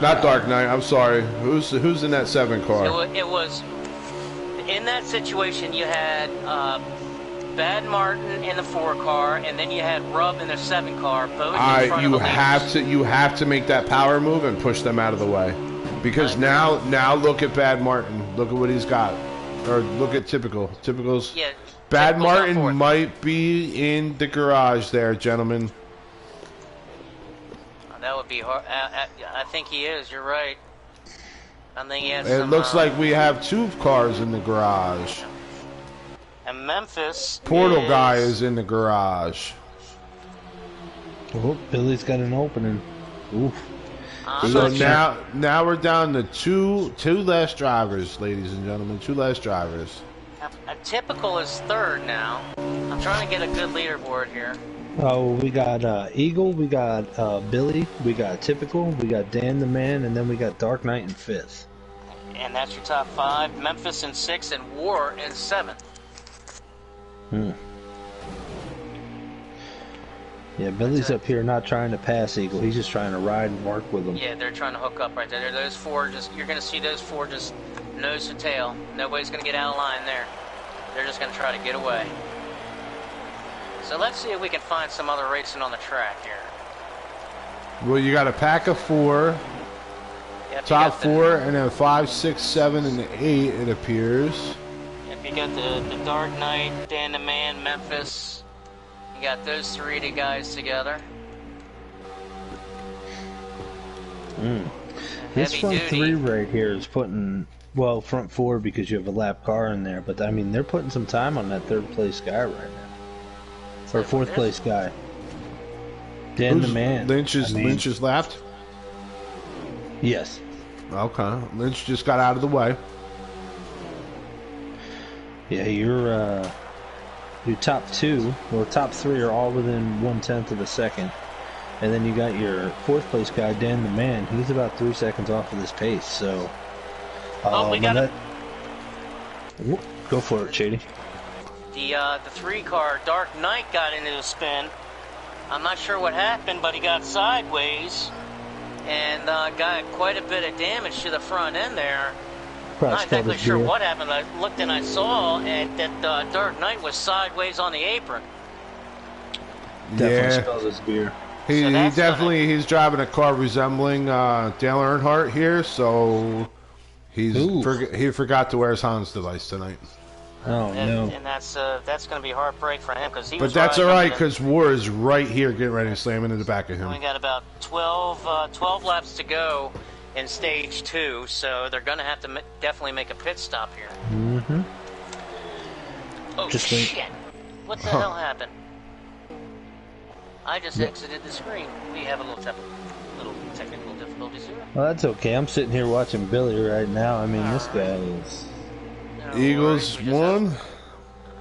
Not Dark Knight. I'm sorry. Who's in that 7 car? It was in that situation. You had Bad Martin in the 4 car, and then you had Rub in the 7 car. Both in front of the leaders. You have to make that power move and push them out of the way. Because now look at Bad Martin. Look at what he's got. Or look at Typical. Typical's. Yeah, Bad Martin might be in the garage there, gentlemen. That would be hard. I think he is. You're right. I think he has It looks like we have 2 cars in the garage. And Memphis. Portal guy is in the garage. Oh, Billy's got an opening. Oof. So now we're down to two less drivers, ladies and gentlemen. 2 less drivers. A typical is 3rd now. I'm trying to get a good leaderboard here. Oh, we got Eagle, we got Billy, we got Typical, we got Dan the Man, and then we got Dark Knight in 5th. And that's your top 5. Memphis in 6th and War in 7th. Yeah, Billy's up here not trying to pass Eagle. He's just trying to ride and work with him. Yeah, they're trying to hook up right there. Those 4 you're going to see those 4 just nose to tail. Nobody's going to get out of line there. They're just going to try to get away. So let's see if we can find some other racing on the track here. Well, you got a pack of 4. Yep, top 4, and then 5, 6, 7, and 8, it appears. Yep, you got the Dark Knight, Dan the Man, Memphis. You got those 3 guys together. This front duty. 3 right here is putting, well, front 4 because you have a lap car in there, but I mean, they're putting some time on that 3rd place guy right now. Or 4th place guy. Dan the Man. Lynch is lapped? Yes. Okay. Lynch just got out of the way. Yeah, your top 2 or top 3 are all within 1/10 of a second, and then you got your 4th place guy Dan the Man. He's about 3 seconds off of this pace. So, we got it. Go for it, Shady. The 3 car Dark Knight got into a spin. I'm not sure what happened, but he got sideways and got quite a bit of damage to the front end there. Not exactly sure what happened. I looked and I saw that Dark Knight was sideways on the apron. Definitely spills his beer. He's driving a car resembling Dale Earnhardt here, so he forgot to wear his Hans device tonight. Oh no! And that's going to be a heartbreak for him because he. But that's all right because War is right here, getting ready to slam into the back of him. We got about 12 laps to go, in stage 2, so they're going to have to definitely make a pit stop here. Mm-hmm. Oh, shit! What the hell happened? I just exited the screen. We have a little technical difficulties here. Well, that's okay. I'm sitting here watching Billy right now. I mean, this guy is... No Eagles won.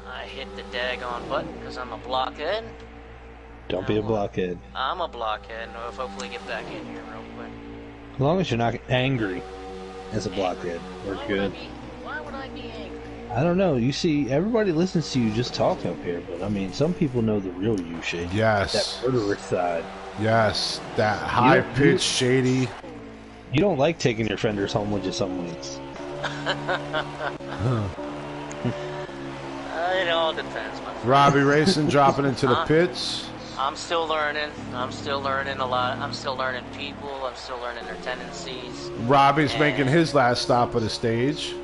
I hit the daggone button because I'm a blockhead. Don't be a blockhead. I'm a blockhead. No, if hopefully get back in here real quick. As long as you're not angry as a blockhead, we're good. Why would I be angry? I don't know. You see, everybody listens to you just talk up here, but I mean, some people know the real you, Shady. Yes. That murderous side. Yes, that high-pitched, shady. You don't like taking your fenders home with you some weeks. It all depends, my friend. Robbie Racing dropping into the pits. I'm still learning. I'm still learning a lot. I'm still learning people. I'm still learning their tendencies. Robbie's making his last stop of the stage.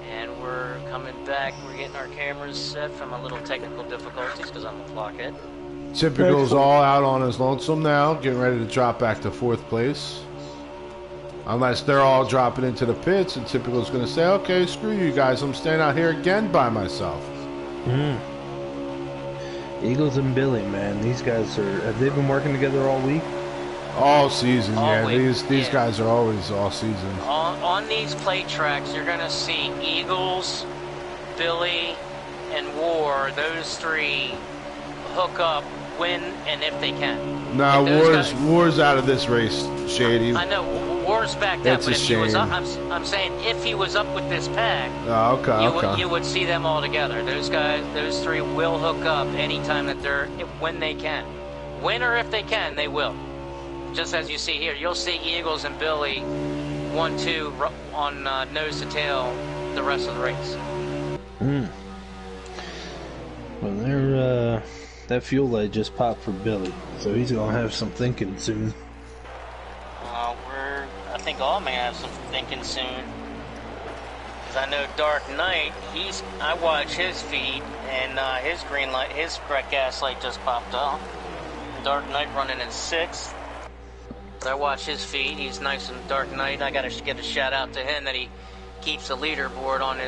And we're coming back. We're getting our cameras set from a little technical difficulties because I'm a blockhead. Typical's all out on his lonesome now, getting ready to drop back to 4th place. Unless they're all dropping into the pits, and Typical's going to say, okay, screw you guys, I'm staying out here again by myself. Eagles and Billy, man, these guys have they been working together all week? All season, all week. These guys are always all season. On these plate tracks, you're going to see Eagles, Billy, and War, those 3 hook up when and if they can. Nah, War's out of this race, Shady. I know War's backed up, It's but a if he was shame. up, I'm saying if he was up with this pack, Okay. you would see them all together. Those guys, those 3 will hook up anytime that when they can, when or if they can, they will. Just as you see here, you'll see Eagles and Billy 1-2 on nose to tail the rest of the race. Well, they're that fuel light just popped for Billy, so he's gonna have some thinking soon. I think all may have some thinking soon. Because I know Dark Knight, I watch his feed, and his green light, his gas light just popped off. Dark Knight running in 6th. I watch his feed, he's nice and Dark Knight. I gotta get a shout out to him that he keeps a leaderboard on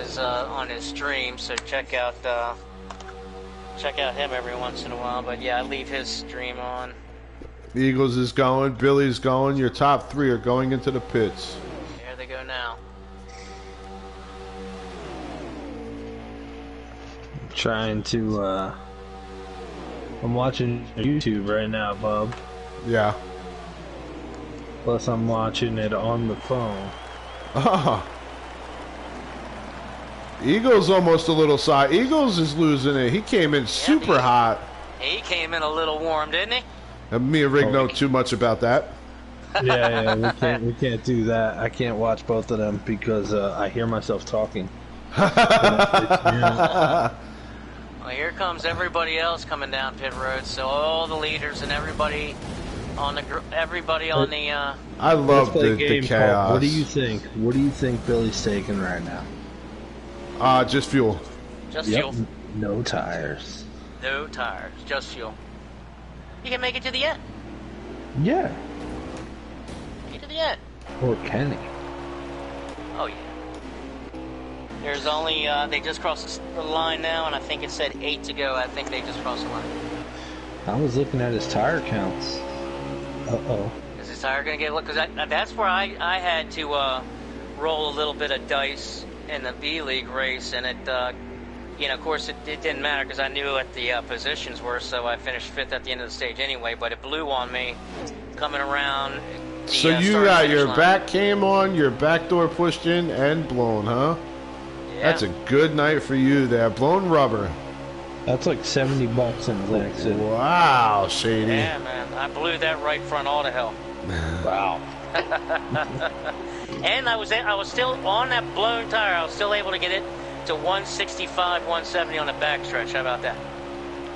his stream, so check out him every once in a while. But yeah, I leave his stream on. Eagles is going, Billy's going, your top 3 are going into the pits. There they go now. I'm watching YouTube right now, Bob. Yeah. Plus I'm watching it on the phone. Eagles almost a little side. Eagles is losing it. He came in super hot. He came in a little warm, didn't he? Me and Rick know too much about that. Yeah, we can't do that. I can't watch both of them because I hear myself talking. Well, here comes everybody else coming down pit road. So all the leaders and everybody on the I love the chaos. What do you think? What do you think Billy's taking right now? Just fuel. Just fuel. No tires. No tires. Just fuel. You can make it to the end. Yeah. Make it to the end. Or can he? Oh yeah. There's only they just crossed the line now, and I think it said 8 to go. I think they just crossed the line. I was looking at his tire counts. Uh-oh. Is his tire gonna get look? Because that's where I had to roll a little bit of dice in the B League race, and it of course it didn't matter because I knew what the positions were, so I finished 5th at the end of the stage anyway. But it blew on me coming around. So you got your back came on, your back door pushed in and blown, huh? Yeah. That's a good night for you there. Blown rubber. That's like $70 in Atlantic City. Wow, Shady. Yeah, man. I blew that right front all to hell. Wow. And I was still on that blown tire. I was still able to get it to 165, 170 on the backstretch. How about that?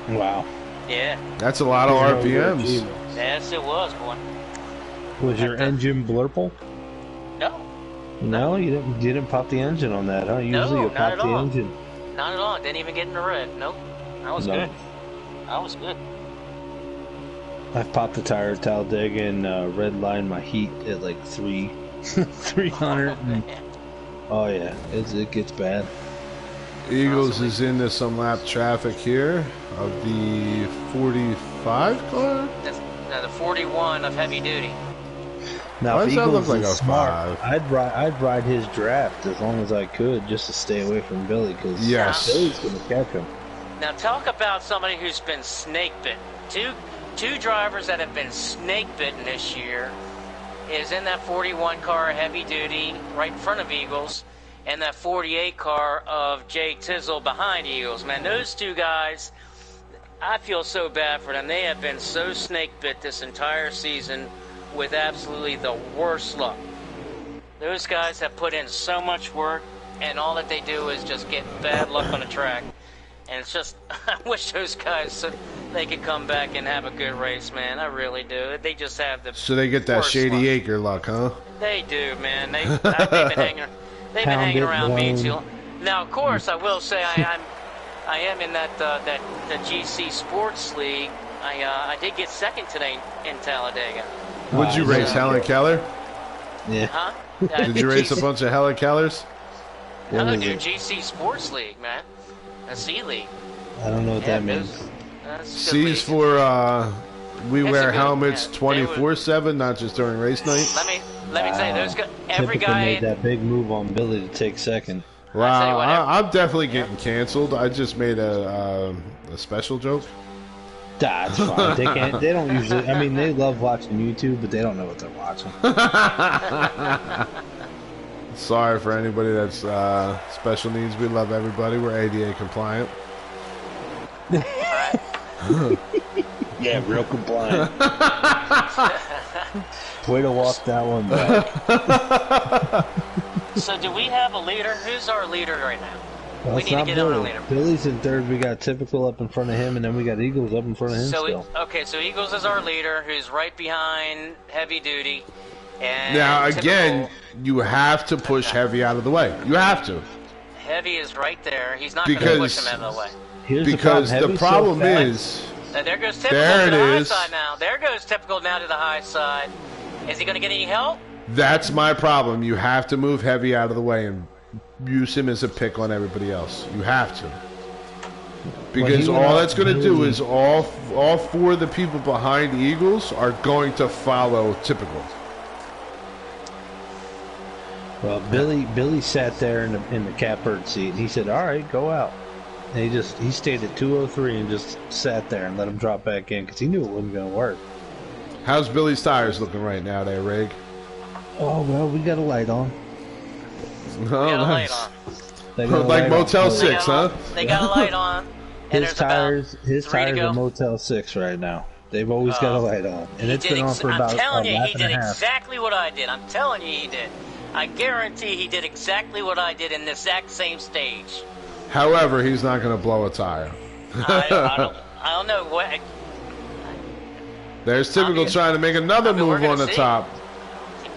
Wow. Yeah. That's a lot of RPMs. Yes, it was, boy. Was your engine blurple? No. No, you didn't pop the engine on that, huh? Usually you pop the engine. Not at all. Didn't even get in the red. Nope. I was good. I was good. I've popped the tire at Talladega and red lined my heat at like 3 300. Oh yeah, it gets bad. Eagles is into some lap traffic here of the 45 car. That's, the 41 of heavy duty. Now, Why if does that Eagles look like is a smart, 5? I'd ride his draft as long as I could, just to stay away from Billy, because Yes. Billy's gonna catch him. Now talk about somebody who's been snake bitten. Two drivers that have been snake bitten this year is in that 41 car heavy duty right in front of Eagles, and that 48 car of Jay Tizzle behind Eagles. Man, those two guys, I feel so bad for them. They have been so snake bit this entire season with absolutely the worst luck. Those guys have put in so much work, and all that they do is just get bad luck on the track. And it's just, I wish those guys, they could come back and have a good race, man. I really do. They just have the So they get that worst Shady luck. Acre luck, huh? They do, man. They've been hanging around me too. Now, of course, I will say I am in that the GC Sports League. I did get second today in Talladega. Would you race Helen Keller? Yeah. Huh? Did you race a bunch of Helen Kellers? No, What is dude, it? GC Sports League, man. A C League. I don't know what that means. That's a good C's league. for we It's a wear good- helmets yeah, they 24/7, not just during race night. Let me tell you, those guys, every Typical guy. made that big move on Billy to take second. tell you Wow, what, I'm definitely getting canceled. I just made a special joke. That's fine. They can't. They don't usually. I mean, they love watching YouTube, but they don't know what they're watching. Sorry for anybody that's special needs. We love everybody. We're ADA compliant. Yeah, real compliant. Way to walk that one back. So do we have a leader? Who's our leader right now? Well, We it's need to not get on a Billy. leader. Billy's in third. We got Typical up in front of him, and then we got Eagles up in front of him still. So Eagles is our leader, who's right behind Heavy Duty. And Now, Typical- again, you have to push Heavy out of the way. You have to. Heavy is right there. He's not going to Because- push him out of the way. Here's Because the Heavy's so problem fast. is, Now, there goes Typical There to it the high is. side now. There goes Typical now to the high side. Is he going to get any help? that's my problem. You have to move Heavy out of the way and use him as a pick on everybody else. You have to. Because he went all up that's going to do Billy. is all four of the people behind the Eagles are going to follow Typical. Well, Billy sat there in the catbird seat, and he said, "All right, go out." And he stayed at 203 and just sat there and let him drop back in because he knew it wasn't going to work. How's Billy's tires looking right now there, Rig? Oh well, we got a light on. Oh, They got a light nice. on. They got a Like light Motel on. 6, huh? They got a light on. And His there's about tires 3 to go. are Motel 6 right now. They've always got a light on, and it's been on for about I'm telling a you, lap he and a did half. exactly what I did. I'm telling you, he did. I guarantee he did exactly what I did in the exact same stage. However, he's not going to blow a tire. I don't know what. There's Typical trying to make another mean, we're move gonna on the see. top.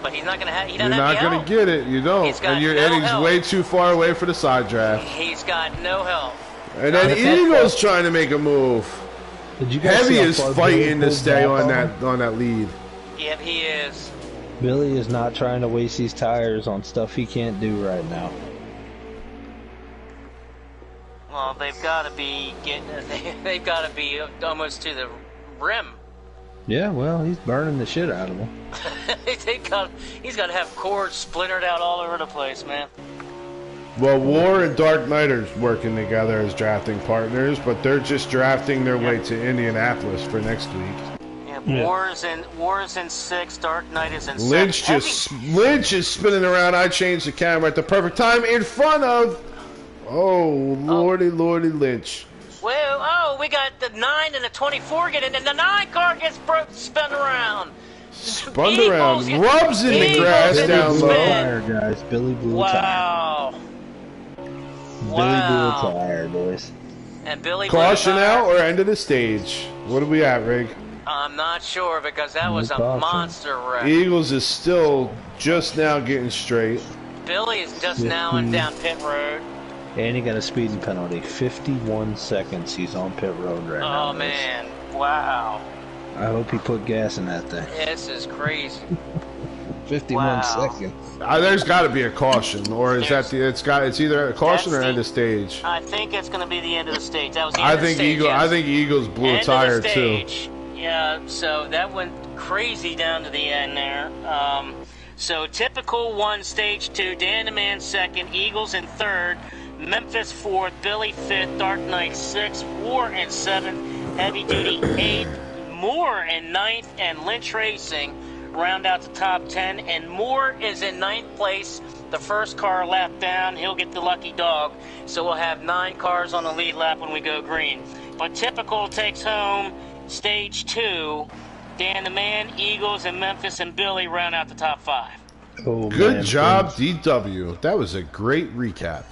But he's not gonna have. He You're doesn't have not any going to help. get it. You don't. He's got And no he's help. way too far away for the side draft. He's got no help. And then But that's Eagles trying to make a move. Did you guys Heavy see how is far fighting Billy to pulled stay back on him? that lead. Yep, he is. Billy is not trying to waste these tires on stuff he can't do right now. Well, they've got to be getting. They've got to be almost to the rim. Yeah, well, he's burning the shit out of them. He's got to have cords splintered out all over the place, man. Well, War and Dark Knight are working together as drafting partners, but they're just drafting their way to Indianapolis for next week. Yeah, Yeah. War is in 6. Dark Knight is in 7. Lynch is spinning around. I changed the camera at the perfect time in front of. Oh, lordy Lynch. Well, we got the 9 and the 24 getting, and the 9 car gets spun around. Spun Eagles around, get- rubs in the Eagles grass in down the low. spin. Tire, guys. Billy blew a tire. Wow. Billy Wow. blew a tire, boys. And Billy blew Caution the tire. out or end of the stage. What are we at, Rig? I'm not sure because that No was a caution. monster wreck. Eagles is still just now getting straight. Billy is just now and down pit road. And he got a speeding penalty. 51 seconds he's on pit road right now. Oh boys. man, wow, I hope he put gas in that thing. this is crazy. 51 Wow. seconds. There's got to be a caution, or is that the? It's either a caution or end of stage. I think it's going to be the end of the stage. That was the I end of the think stage. Eagle. Yes. I think Eagles blew a End tire of the too. stage. Yeah, so that went crazy down to the end there. So typical 1, stage 2, Dan the Man 2nd, Eagles in 3rd, Memphis 4th, Billy 5th, Dark Knight 6th, War in 7th, Heavy Duty 8th, Moore in 9th, and Lynch Racing round out the top 10. And Moore is in 9th place, the first car lap down. He'll get the lucky dog. So we'll have 9 cars on the lead lap when we go green. But typical takes home stage 2. Dan the Man, Eagles, and Memphis and Billy round out the top 5. Oh, Good man, job, DW. That was a great recap.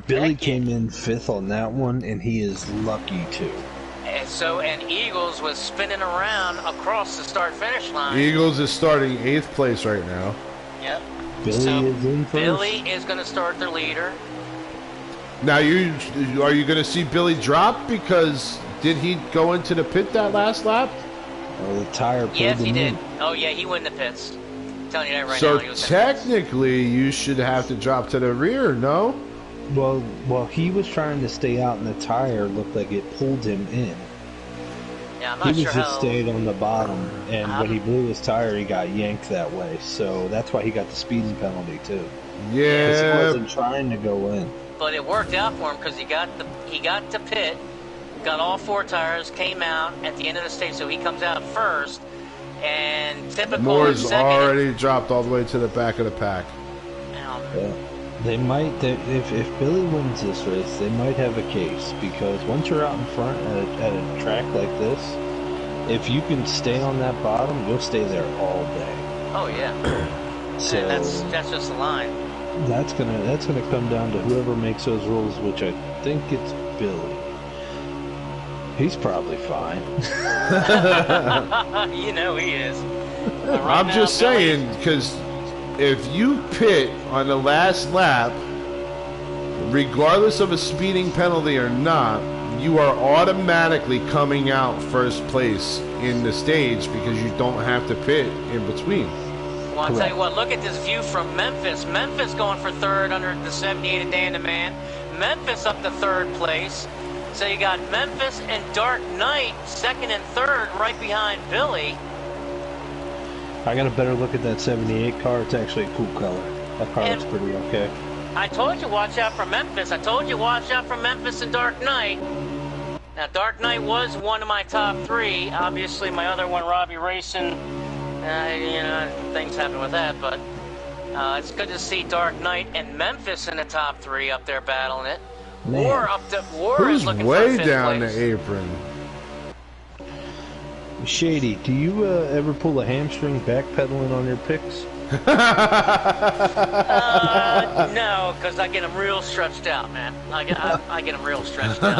Billy came in 5th on that one, and he is lucky too. And Eagles was spinning around across the start-finish line. Eagles is starting 8th place right now. Yep. Billy is in first. Billy is going to start their leader. Now, are you going to see Billy drop because did he go into the pit that last lap? Oh, the tire pulled Yes, him he did. in. Oh, yeah, he went in the pits. I'm telling you that right So now. He was in the pits. technically, you should have to drop to the rear, no? Well, he was trying to stay out, and the tire looked like it pulled him in. Yeah, I'm He not was sure just how. stayed on the bottom, and when he blew his tire, he got yanked that way. So that's why he got the speeding penalty too. Because he Yeah. wasn't trying to go in. But it worked out for him because he got to pit, got all 4 tires, came out at the end of the stage, so he comes out first. And typical Moore's second. already dropped all the way to the back of the pack. Yeah. They might, if Billy wins this race, they might have a case, because once you're out in front at a track like this, if you can stay on that bottom, you'll stay there all day. Oh yeah. So And that's just the line. that's gonna come down to whoever makes those rules, which I think it's Billy. He's probably fine. You know he is. But right I'm now, just Billy- saying, because if you pit on the last lap, regardless of a speeding penalty or not, you are automatically coming out first place in the stage because you don't have to pit in between. Well, I'll tell you what, look at this view from Memphis. Memphis going for 3rd under the 78 of Dan the Man. Memphis up to 3rd place. So you got Memphis and Dark Knight 2nd and 3rd right behind Billy. I got a better look at that 78 car. It's actually a cool color. That car looks And- pretty okay. I told you watch out for Memphis. I told you watch out for Memphis and Dark Knight. Now, Dark Knight was one of my top 3. Obviously, my other one, Robbie Racing, things happen with that. But it's good to see Dark Knight and Memphis in the top 3 up there battling it. Man. War Who's is looking way for 5th down place. the apron? Shady, do you ever pull a hamstring backpedaling on your picks? No, because I get them real stretched out, man. I get them real stretched out.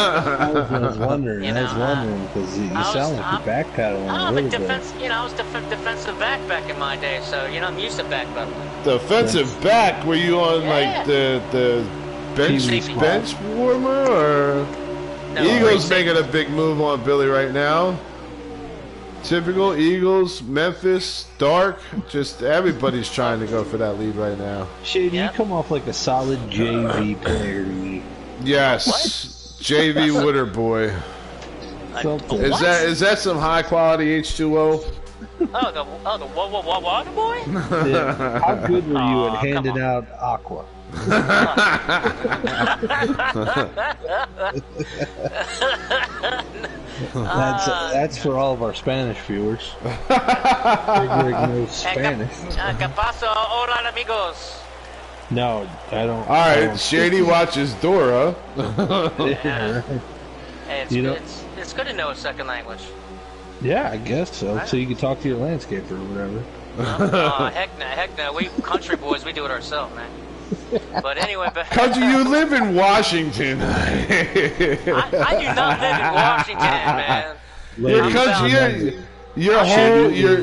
I was wondering. You I was know, wondering because you sound like you're backpedaling a I'm a little bit. I was defensive back in my day, so I'm used to backpedaling. Defensive back? Were you on like the bench Safety bench warmer or? No, Eagles safety. making a big move on Billy right now. Typical Eagles, Memphis, Dark. Just everybody's trying to go for that lead right now. Shady, Yep. you come off like a solid JV player to me. Yes, JV Wooder boy. Something. Is What? that some high quality H2O? Oh, the water boy? Yeah. How good were you Aw, at come handing on. out aqua? That's for all of our Spanish viewers. Greg knows Spanish. ¿Qué pasa? Hola, amigos. No, I don't. All I right, don't Shady watches Dora. Yeah, Hey, You know- it's good to know a second language. yeah, I guess so. So you can talk to your landscaper or whatever. Heck no. We country boys, we do it ourselves, man. But anyway, Country, you live in Washington. I do not live in Washington, man. Your Ladies, country, your whole, your.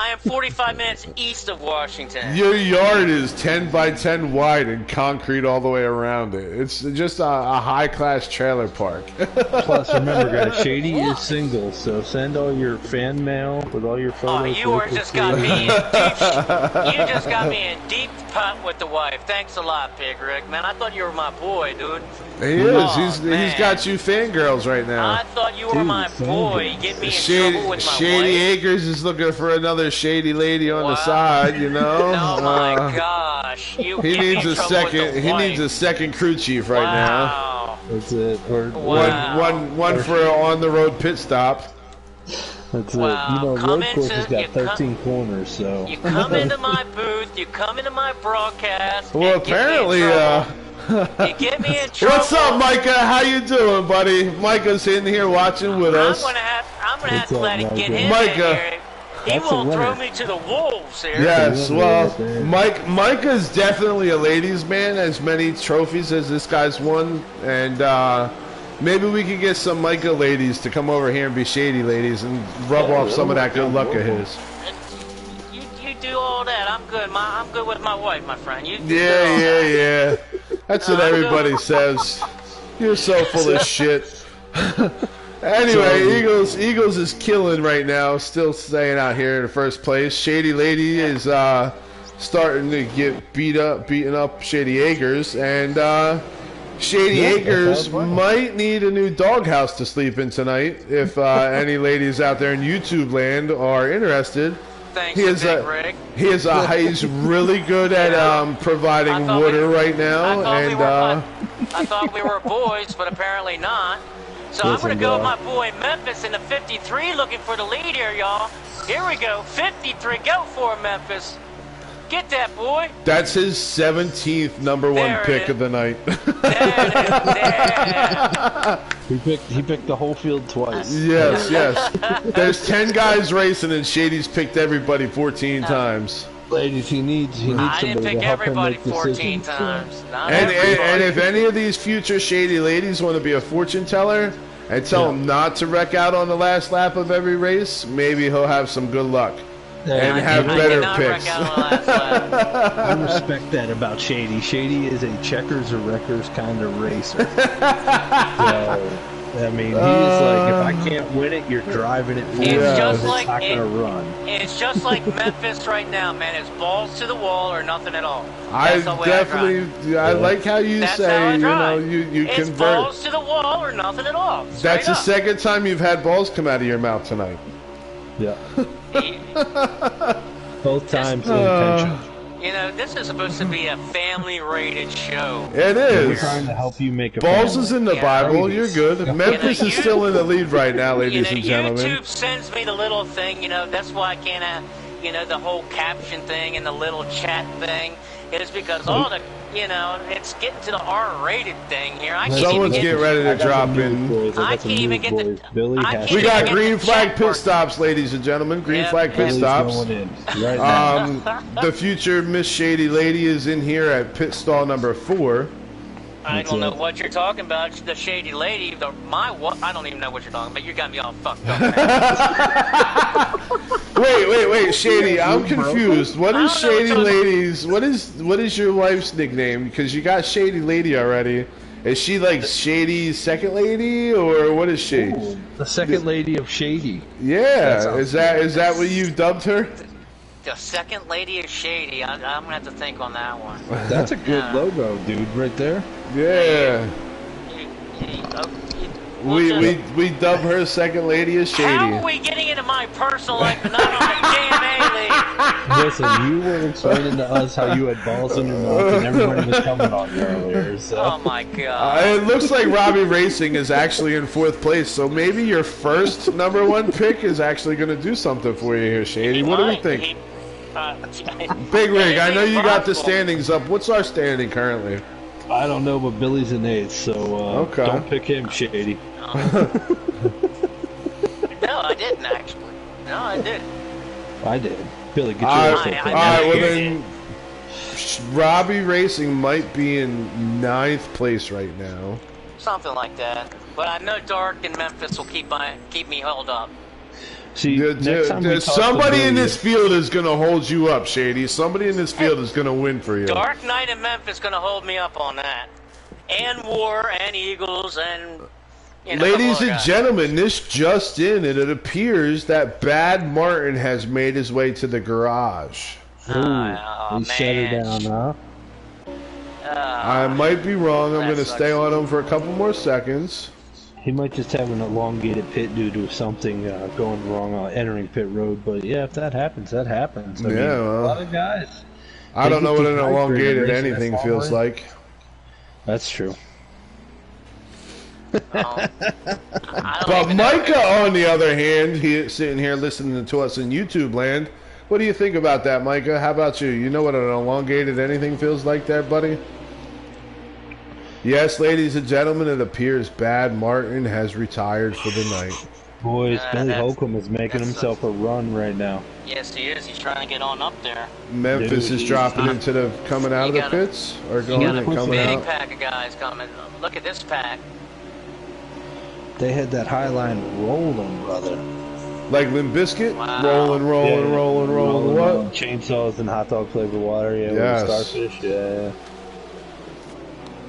I am 45 minutes east of Washington. Your yard is 10 by 10 wide and concrete all the way around it. It's just a high-class trailer park. Plus, remember, guys, Shady is single, so send all your fan mail with all your photos. Oh, you just got me in deep. You just got me in deep putt with the wife. Thanks a lot, Big Rick. Man, I thought you were my boy, dude. He is. He's got you fangirls right now. I thought you were my boy. You get me in trouble with my Shady wife. Acres is looking for another shady lady on the side, you know. Oh my gosh! You he get me needs in a trouble second. with the He wife. needs a second crew chief right now. Wow. That's it. Or, One for an on the road pit stop. That's Wow. it. You know, Come road course has into- got 13 corners, so. You come into my booth. You come into my broadcast. Well, and get me in apparently, trouble. You get me in trouble. What's up, Micah? How you doing, buddy? Micah's in here watching with us. I'm gonna have to up, let it get him Micah? in here. He That's a won't throw winner. me to the wolves here. Yes, well, Right there. Micah's definitely a ladies' man. As many trophies as this guy's won, and maybe we could get some Micah ladies to come over here and be shady ladies and rub off some of that good luck of his. You do all that. I'm good. I'm good with my wife, my friend. You do all Yeah, that. yeah. That's what I'm everybody good. says. You're so full of shit. Anyway, Eagles is killing right now. Still staying out here in the first place. Shady Lady is starting to get beating up Shady Acres, and Shady Acres might need a new doghouse to sleep in tonight. If any ladies out there in YouTube land are interested. Thanks, Big Rick. He's really good at providing water right now, I thought we were boys, but apparently not. So I'm going to go with my boy Memphis in the 53 looking for the lead here, y'all. Here we go. 53. Go for it, Memphis. Get that, boy. That's his 17th number one There it pick is. of the night. He picked the whole field twice. Yes. There's 10 guys racing, and Shady's picked everybody 14 times. Ladies, he needs I didn't somebody pick to help him everybody make 14 decisions. times. Not And everybody. if any of these future Shady ladies want to be a fortune teller and tell him not to wreck out on the last lap of every race, maybe he'll have some good luck. And have better picks. I respect that about Shady. Shady is a checkers or wreckers kind of racer. So, I mean, he's like, if I can't win it, you're driving it for me. It's just It's like not gonna run. It's just like Memphis right now, man. It's balls to the wall or nothing at all. I That's the way I drive. definitely, I like how you That's say, how I you know, drive. you It's convert. balls to the wall or nothing at all. That's Straight the up. second time you've had balls come out of your mouth tonight. Yeah. Both times intentional. You know, this is supposed to be a family-rated show. It We're is. trying to help you make a Balls family. is in the Yeah. Bible. You're good. Memphis is still in the lead right now, You ladies know, and gentlemen. YouTube sends me the little thing, you know, that's why I can't have, you know, the whole caption thing and the little chat thing. It is because all the, you know, it's getting to the R-rated thing here. I can't Someone's even getting get, ready to drop in. I can't even get the, Billy I has can't We even got get green the flag chat pit working. stops, ladies and gentlemen. Green Yeah, flag pit Billy's stops. going in right now. The future Miss Shady Lady is in here at pit stall number 4. I don't know what you're talking about. The shady lady, I don't even know what you're talking about. You got me all fucked up. Wait, Shady, I'm confused. What is I don't know Shady what Lady's? What is your wife's nickname? Because you got Shady Lady already. Is she like Shady's second lady, or what is she? Ooh, the second lady of Shady. Yeah, is that what you've dubbed her? The second lady is shady. I'm gonna have to think on that one. That's a good logo, dude, right there. Yeah. We dub her second lady as Shady. How are we getting into my personal life and not on the JMA league? Listen, you were explaining to us how you had balls in your mouth and everybody was coming on you earlier. So. Oh my god. It looks like Robbie Racing is actually in 4th place, so maybe your first number 1 pick is actually going to do something for you here, Shady. What do we think? Big Rig, I know you got the standings up. What's our standing currently? I don't know, but Billy's an 8th, so Okay. don't pick him, Shady. No, I didn't actually. No, I didn't. I did. Billy, get your All ass up right, there. well you then, Robbie Racing might be in 9th place right now. Something like that. But I know Dark and Memphis will keep me held up. See, next time we talk somebody to in Billy, this field is going to hold you up, Shady. Somebody in this field is going to win for you. Dark Knight in Memphis going to hold me up on that. And War and Eagles and... Ladies and gentlemen, this just in, and it appears that Bad Martin has made his way to the garage. he shut her down, huh? I might be wrong. I'm going to stay on him for a couple more seconds. He might just have an elongated pit due to something going wrong entering pit road. But yeah, if that happens, that happens. I mean, well, a lot of guys. I don't know what an elongated anything feels like. That's true. But Micah, on the other hand, he's sitting here listening to us in YouTube land. What do you think about that, Micah? How about you? You know what an elongated anything feels like there, buddy? Yes, ladies and gentlemen, it appears Bad Martin has retired for the night. Boys, Billy Holcomb is making himself a run right now. Yes, he is. He's trying to get on up there. Memphis is dropping into the coming out of the pits or going and coming out. Big pack of guys coming. Look at this pack. They had that high line rolling, brother. Like Limp Bizkit? Wow. Rolling. What? Chainsaws and hot dog flavored water. Yeah, yes. With starfish. Yeah.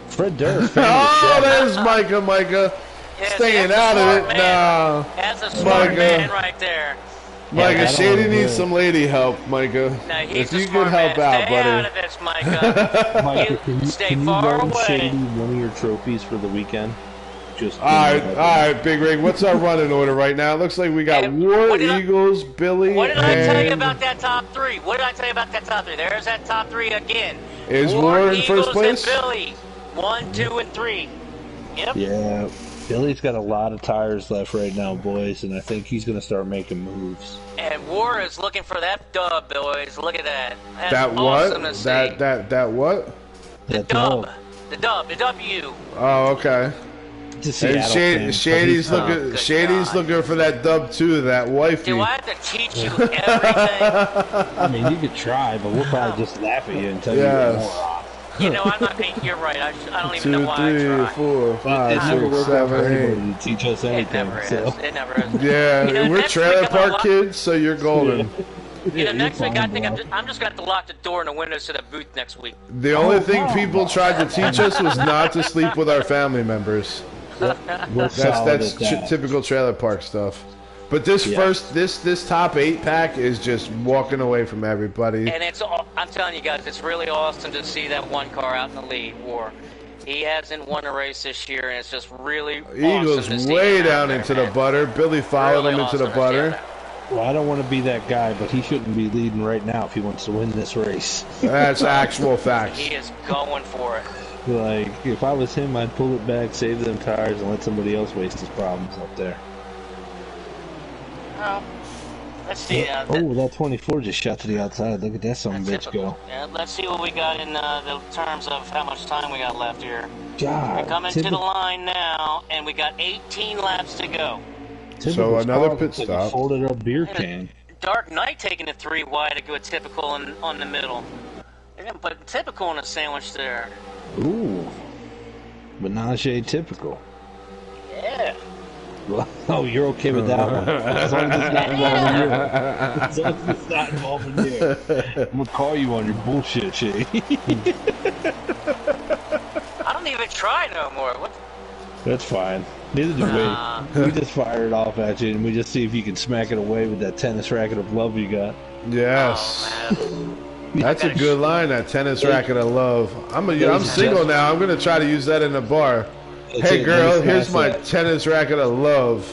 Fred Durst. Oh, there's Micah. Yes, staying out of it now. That's a smart man right there. Micah, Shady needs some lady help, Micah. No, if you could help out, stay buddy. Out of this, Micah. Micah, can you stay far away. Shady one of your trophies for the weekend? All right, Big Rig. What's our running order right now? It looks like we got War, Eagles, Billy, What did I tell you about that top three? What did I tell you about that top three? There's that top three again. Is War in Eagles, first place? And Billy. 1, 2, and 3. Yep. Yeah. Billy's got a lot of tires left right now, boys, and I think he's going to start making moves. And War is looking for that dub, boys. Look at that. That's that awesome what? To see. That what? The dub. The W. Oh, okay. And Shady's looking for that dub too, that wifey. Do I have to teach you everything? I mean, you could try, but we'll probably just laugh at you and tell you more. You know, I'm not. You're right. I don't even know why 2, 3, 4, 5, 6, 7, 8. Teach us anything. It never is. It never is. Yeah, you know, we're trailer park kids, so you're golden. You know, next week I think I'm just going to have to lock the door and the windows to the booth next week. The only thing people tried to teach us was not to sleep with our family members. That's typical trailer park stuff. But this this top 8 pack is just walking away from everybody. And I'm telling you guys, it's really awesome to see that one car out in the lead. War. He hasn't won a race this year, and it's just really Eagles awesome to see way down into the butter. Billy followed him into the butter. Well, I don't want to be that guy, but he shouldn't be leading right now if he wants to win this race. That's actual facts. He is going for it. Like, if I was him, I'd pull it back, save them tires, and let somebody else waste his problems up there. Oh, let's see. That 24 just shot to the outside. Look at that son of a bitch go. Yeah, let's see what we got in the terms of how much time we got left here. God, we're coming to the line now, and we got 18 laps to go. So another pit stop. Like a folded up beer can. Dark Knight taking it 3 wide to go typical on the middle. They're gonna put typical on a sandwich there. Ooh, Menage typical. Yeah. Oh, you're okay with that one. As long as it's not involving you. I'm going to call you on your bullshit, Shady. I don't even try no more. What? That's fine. Neither do we. We just fire it off at you, and we just see if you can smack it away with that tennis racket of love you got. Yes. Oh, that's a good line, that tennis racket of love. I'm single now. I'm going to try to use that in the bar. Hey girl, here's my tennis racket of love.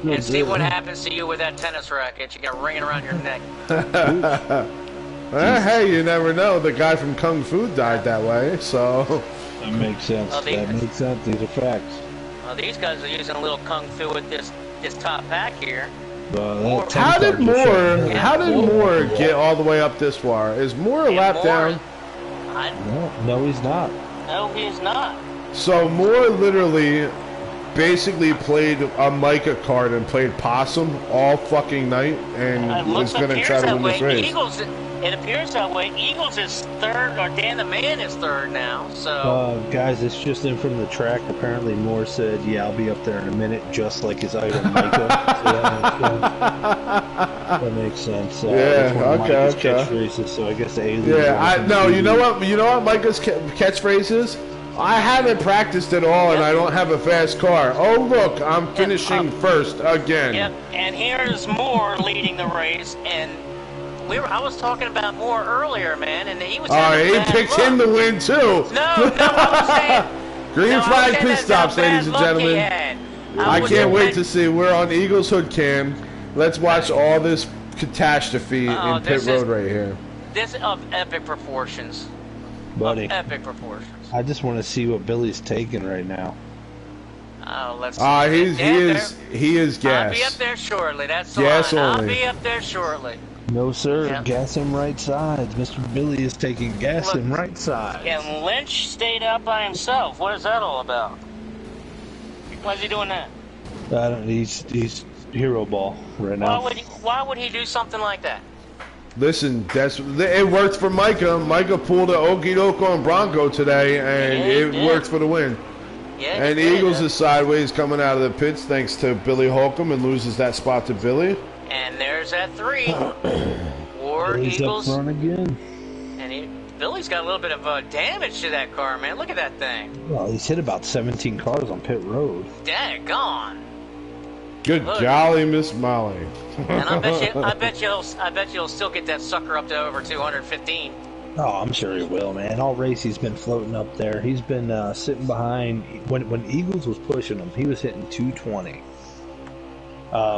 And see what happens to you with that tennis racket. You got ringing around your neck. Hey, you never know. The guy from Kung Fu died that way, so... That makes sense. That makes sense. These are facts. Well, these guys are using a little Kung Fu with this top pack here. How did Moore get all the way up this far? Is Moore a lap down? No, he's not. No, he's not. So Moore literally basically played a Micah card and played possum all fucking night, and is going to try to win this race. It appears that way. Eagles is third, or Dan the Man is third now. So, guys, it's just in from the track. Apparently, Moore said, "Yeah, I'll be up there in a minute," just like his idol Micah. That makes sense. Okay. Catchphrases, so I guess the you know what Micah's catchphrase is? I haven't practiced at all, and I don't have a fast car. Oh, look, I'm finishing first again. Yep, and here's Moore leading the race, and I was talking about Moore earlier, man, and he was. He picked him to win too. No, I was saying. Green flag pit stops, ladies and gentlemen. I can't wait to see. We're on Eagles Hood Cam. Let's watch all this catastrophe in pit road right here. This is of epic proportions. Buddy. Of epic proportions. I just want to see what Billy's taking right now. Oh, let's. He is gas. I'll be up there shortly. That's gas only. I'll be up there shortly. No, sir. Yep. Gas him right sides. Mr. Billy is taking gas him right sides. And Lynch stayed out by himself. What is that all about? Why is he doing that? I don't. He's hero ball right now. Why would he do something like that? Listen, it worked for Micah. Micah pulled an okie doke on Bronco today, and it worked for the win. Yeah, and the Eagles is sideways coming out of the pits thanks to Billy Holcomb and loses that spot to Billy. And there's that 3. War Billy's Eagles. Up front again. And Billy's got a little bit of damage to that car, man. Look at that thing. Well, he's hit about 17 cars on pit road. Daggone. Good golly, Miss Molly. And I bet you'll still get that sucker up to over 215. Oh, I'm sure he will, man. All race he's been floating up there. He's been sitting behind. When Eagles was pushing him, he was hitting 220.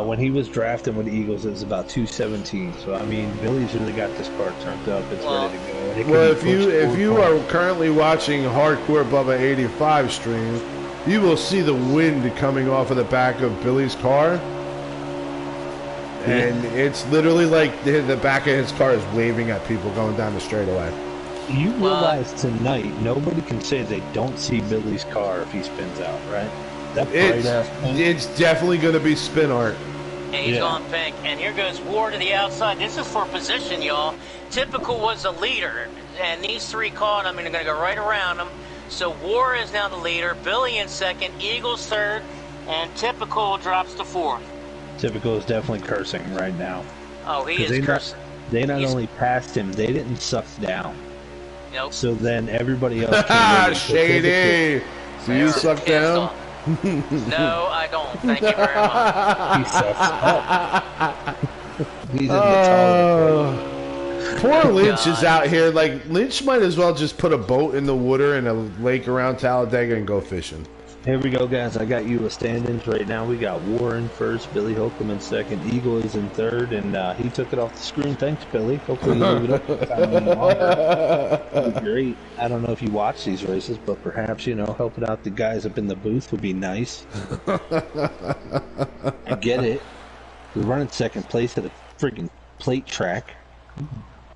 When he was drafting with the Eagles, it was about 217. So I mean, Billy's really got this car turned up. It's ready to go. Well, if you are currently watching Hardcore Bubba 85 stream, you will see the wind coming off of the back of Billy's car, and it's literally like the back of his car is waving at people going down the straightaway. You realize tonight nobody can say they don't see Billy's car if he spins out, right? It's definitely going to be spin art. And he's gone pink. And here goes War to the outside. This is for position, y'all. Typical was the leader, and these 3 caught him, and they're going to go right around him. So War is now the leader. Billy in second. Eagles third. And Typical drops to 4th. Typical is definitely cursing right now. Oh, he is cursing. They not only passed him, they didn't suck down. Nope. So then everybody else came Shady! Do you suck down? No, I don't. Thank you very much. He sucks up. He's in the Poor Lynch is out here. Like, Lynch might as well just put a boat in the water in a lake around Talladega and go fishing. Here we go, guys. I got you a stand-ins right now. We got Warren first, Billy Holcomb in second, Eagle is in third, and he took it off the screen. Thanks, Billy. Hopefully you leave it up. That'd be great. I don't know if you watch these races, but perhaps, helping out the guys up in the booth would be nice. I get it. We're running second place at a freaking plate track.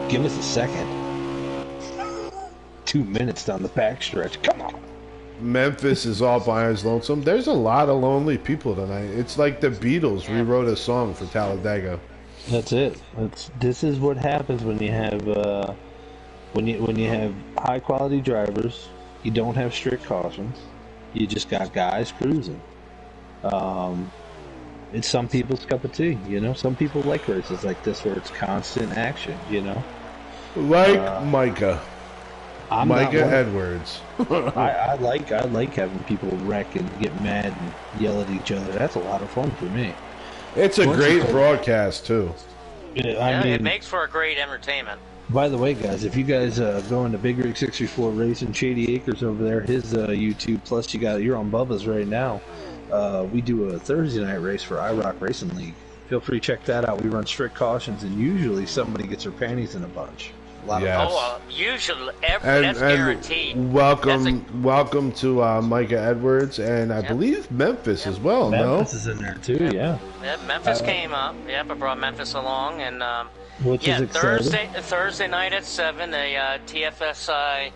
Give us a second. 2 minutes down the backstretch. Come on. Memphis is all by his lonesome. There's a lot of lonely people tonight. It's like the Beatles rewrote a song for Talladega. That's it. This is what happens when you have when you have high quality drivers. You don't have strict cautions. You just got guys cruising. It's some people's cup of tea. Some people like races like this where it's constant action. Like Micah. Micah Edwards. I like having people wreck and get mad and yell at each other. That's a lot of fun for me. It's a great broadcast too. I mean, it makes for a great entertainment. By the way, guys, if you guys go into Big Rig 64 Racing, Shady Acres over there, his YouTube, plus you're on Bubba's right now. We do a Thursday night race for iRock Racing League. Feel free to check that out. We run strict cautions, and usually somebody gets their panties in a bunch. Usually, that's guaranteed. Welcome to Micah Edwards, and I believe Memphis as well. Memphis is in there too. Yeah. Memphis came up. I brought Memphis along, and which is exciting. Thursday night at 7, a TFSI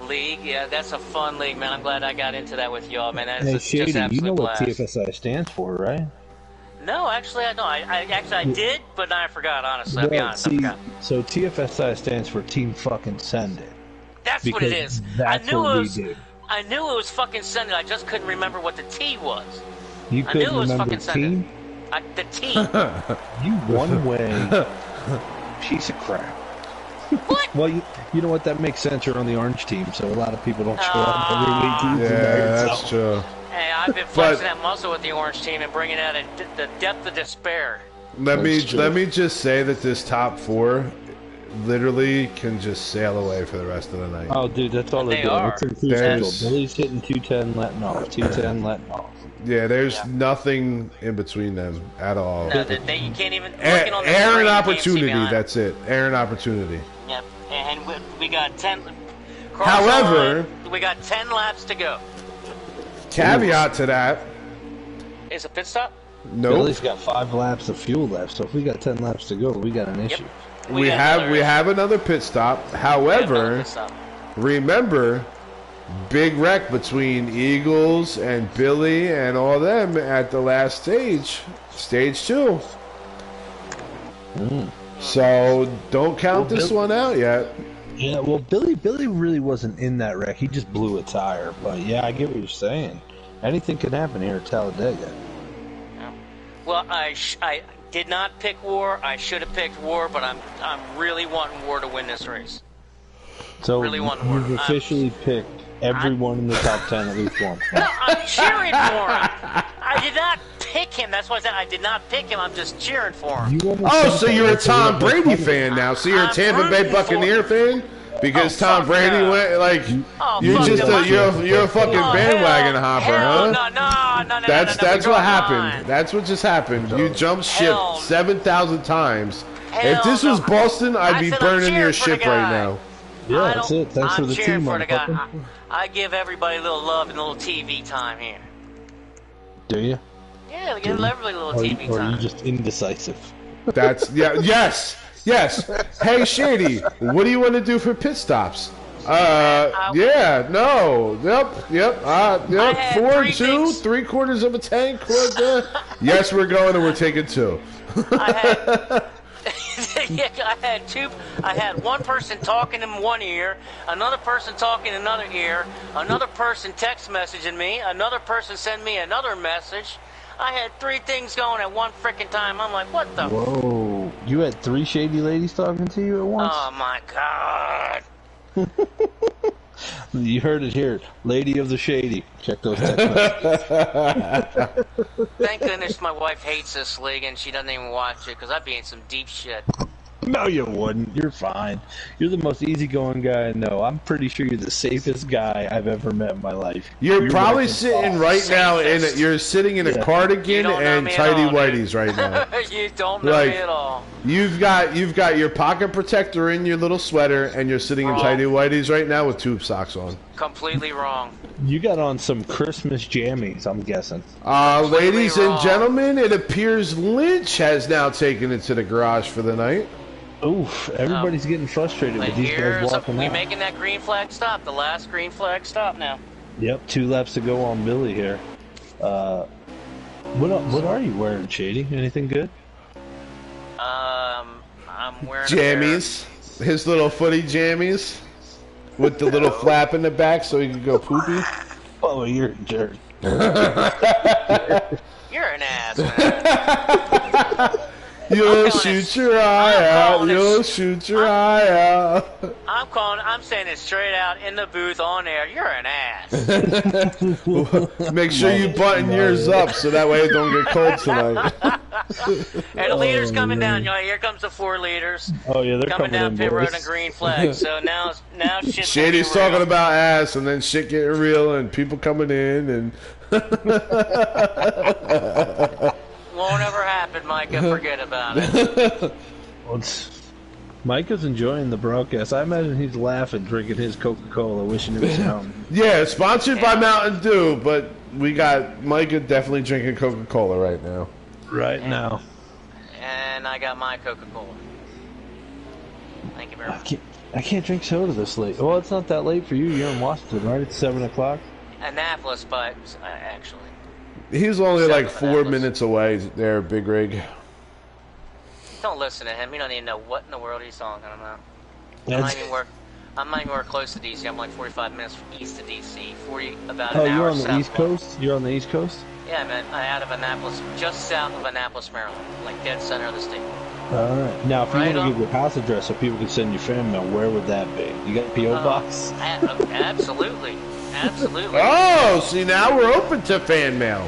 league. Yeah, that's a fun league, man. I'm glad I got into that with y'all, man. That's Hey, just Shady, absolute you know blast. what TFSI stands for, right? No, actually, I don't. I did, but I forgot. Honestly, I'll be honest. See, I forgot. so TFSI stands for Team Fucking Send It. That's what it is. That's what we do. I knew it was fucking Send It. I just couldn't remember what the T was. You I knew it couldn't was remember fucking Send team? It. The T. You one way piece of crap. What? Well, you know what? That makes sense. You're on the orange team, so a lot of people don't show up every week. Yeah, that's true. Hey, I've been flexing that muscle with the orange team and bringing out the depth of despair. Let me just say that this top 4 literally can just sail away for the rest of the night. Oh, dude, that's all They they're doing. are. It's in cruise control. Billy's hitting 210, letting off. 210, letting off. Yeah, there's nothing in between them at all. No, you can't even. Air and opportunity, that's it. Air and opportunity. Yep, and we got 10. However, we got 10 laps to go. Caveat to that. Is a pit stop? Nope. Billy's got 5 laps of fuel left, so if we got 10 laps to go, we got an issue. We have another pit stop. However, remember, big wreck between Eagles and Billy and all them at the last stage, stage 2. So don't count this one out yet. Yeah, well, Billy really wasn't in that wreck. He just blew a tire. But yeah, I get what you're saying. Anything can happen here at Talladega. Well, I did not pick War. I should have picked War, but I'm really wanting War to win this race. So really wanting War. You've officially picked everyone in the top 10 at least once. No, I'm cheering for him. I did not pick him. That's why I said I did not pick him. I'm just cheering for him. Oh, so you're a Tom Brady fan now. So you're a Tampa Bay Buccaneer fan? Because Tom Brady went, like, you're a fucking bandwagon hopper, huh? No. That's what happened. That's what just happened. You jumped ship 7,000 times. If this was Boston, I'd be burning your ship right now. Yeah, that's it. Thanks for the cheering team, for the guy. motherfucker. I give everybody a little love and a little TV time here. Do you? Yeah, we give everybody a little TV Or are time. you just indecisive? That's, yes. Hey, Shady, what do you want to do for pit stops? Yeah, no, yep, 4-2, 3/4 of a tank. Yes, we're going and we're taking 2. I had one person talking in one ear, another person talking in another ear, another person text messaging me, another person send me another message. I had 3 things going at one freaking time. I'm like, what the? Whoa! You had 3 shady ladies talking to you at once? Oh my god! You heard it here, Lady of the Shady. Check those text messages. Thank goodness my wife hates this league and she doesn't even watch it because I'd be in some deep shit. No, you wouldn't. You're fine. You're the most easygoing guy I know. I'm pretty sure you're the safest guy I've ever met in my life. You're probably sitting right now you're sitting in a cardigan and tighty whities right now. You don't know me at all. You've got your pocket protector in your little sweater and you're sitting in tighty whities right now with tube socks on. Completely wrong. You got on some Christmas jammies, I'm guessing. Ladies and gentlemen, it appears Lynch has now taken it to the garage for the night. Oof, everybody's getting frustrated with these guys walking out. We're making that green flag stop, the last green flag stop now. Yep, 2 laps to go on Billy here. What are you wearing, Shady? Anything good? I'm wearing jammies. His little footy jammies with the little flap in the back so he can go poopy. Oh, you're a jerk. You're an ass, man. You'll shoot your eye out. You'll shoot your eye out. I'm saying it straight out in the booth on air. You're an ass. Make sure you button yours up so that way it don't get cold tonight. And the leader's coming down. Here comes the 4 leaders. Oh yeah, they're coming down in, pit road boys. and green flag. So now shit's Shady's talking about ass, and then shit getting real, and people coming in, and won't ever happen, Micah. Forget about it. Well, Micah's enjoying the broadcast. I imagine he's laughing, drinking his Coca-Cola, wishing it was Mountain. Yeah, sponsored by Mountain Dew, but we got Micah definitely drinking Coca-Cola right now. Right now. And I got my Coca-Cola. Thank you very much. I can't drink soda this late. Well, it's not that late for you. You're in Washington, right? It's 7 o'clock. Annapolis, but actually. He's only like 4 Annapolis. minutes away there, Big Rig. Don't listen to him. You don't even know what in the world he's talking about. I'm not even work close to DC. I'm like 45 minutes east of DC. About an hour you're on the south East Coast? You're on the East Coast? Yeah, man. Out of Annapolis, just south of Annapolis, Maryland. Like dead center of the state. All right. Now, if you Right want to on. give your house address so people can send you fan mail, where would that be? You got a P.O. box? Absolutely. Absolutely. Oh, see, now we're open to fan mail.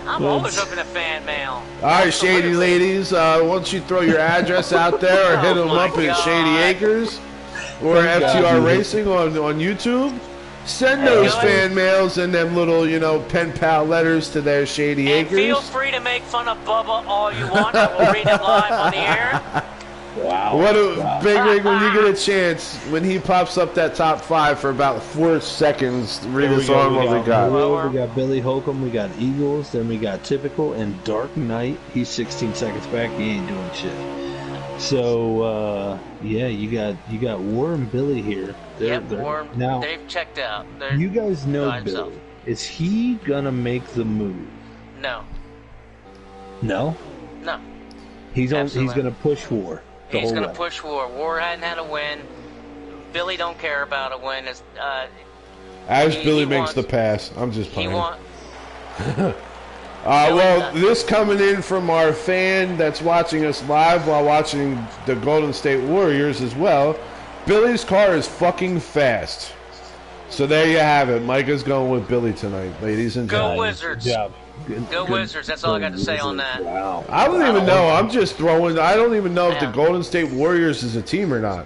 I'm always open to fan mail. All right, Shady ladies, why don't you throw your address out there or hit them my up at God. Shady Acres or Thank FTR God. Racing on YouTube? Send those fan mails and them little, pen pal letters to their Shady And Acres. feel free to make fun of Bubba all you want. I will read it live on the air. Wow. What a Big Rig, when you get a chance, when he pops up that top 5 for about 4 seconds, read us on what we got. Will, we got Billy Holcomb, we got Eagles, then we got Typical and Dark Knight. He's 16 seconds back. He ain't doing shit. So yeah, you got War and Billy here. Warren, now they've checked out. you guys know by Billy. himself. Is he gonna make the move? No. No. No. He's Absolutely. gonna push War. He's going to push War. War hadn't had a win. Billy don't care about a win. As Billy he makes wants- the pass, I'm just He playing. want. Well, this coming in from our fan that's watching us live while watching the Golden State Warriors as well. Billy's car is fucking fast. So there you have it. Micah's going with Billy tonight, ladies and Go gentlemen. Wizards. Good job. Go Wizards. That's all I got to say on that. Wow. I don't even know. I'm just throwing. I don't even know if the Yeah. Golden State Warriors is a team or not.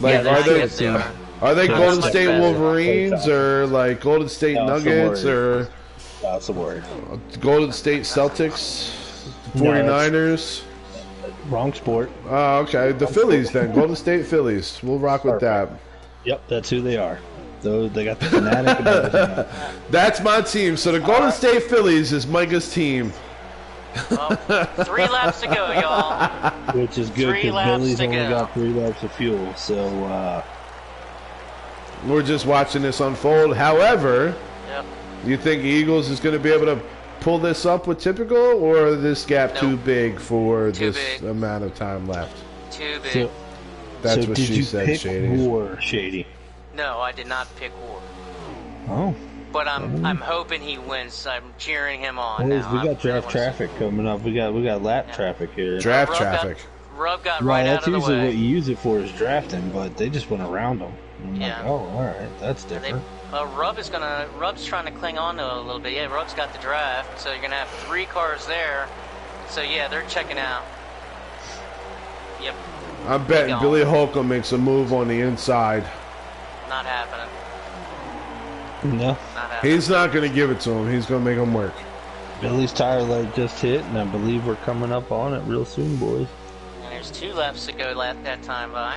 Like, Yeah, are they? yes, they are. Are they I'm Golden not State much better. Wolverines or like Golden State No, it's the Nuggets Warriors. or That's the word. Golden State Celtics, No, 49ers? Wrong sport. Oh, okay. The Phillies then. Golden State Phillies. We'll rock with that. Yep, that's who they are. Though they got the fanatic and everything. That's my team. So the Golden State Phillies is Micah's team. Well, 3 laps to go, y'all. Which is good 3 because laps Billy's to only go. got 3 laps of fuel. So We're just watching this unfold. However, Yep. you think Eagles is going to be able to pull this up with typical, or is this gap too Nope. big for Too this big. amount of time left? Too big. so, That's so what did she you said, pick Shady. War, Shady? No, I did not pick War. Oh. But I'm hoping he wins. I'm cheering him on Boys, now. we I got draft really wanna traffic coming up. We got lap Yeah. traffic here. Draft Rub got- traffic. see- Rub got Well, right out that's of the usually way. what you use it for is drafting, but they just went around them. I'm Yeah. like, oh, all right, that's They, different. Rub's trying to cling on to it a little bit. Yeah, Rub's got the draft, so you're gonna have 3 cars there. So yeah, they're checking out. Yep, I'm betting Gone. Billy Holcomb makes a move on the inside. not happening. No, Not happening. He's not going to give it to him. He's going to make him work. Billy's tire light just hit, and I believe we're coming up on it real soon, boys. And there's 2 laps to go that time by.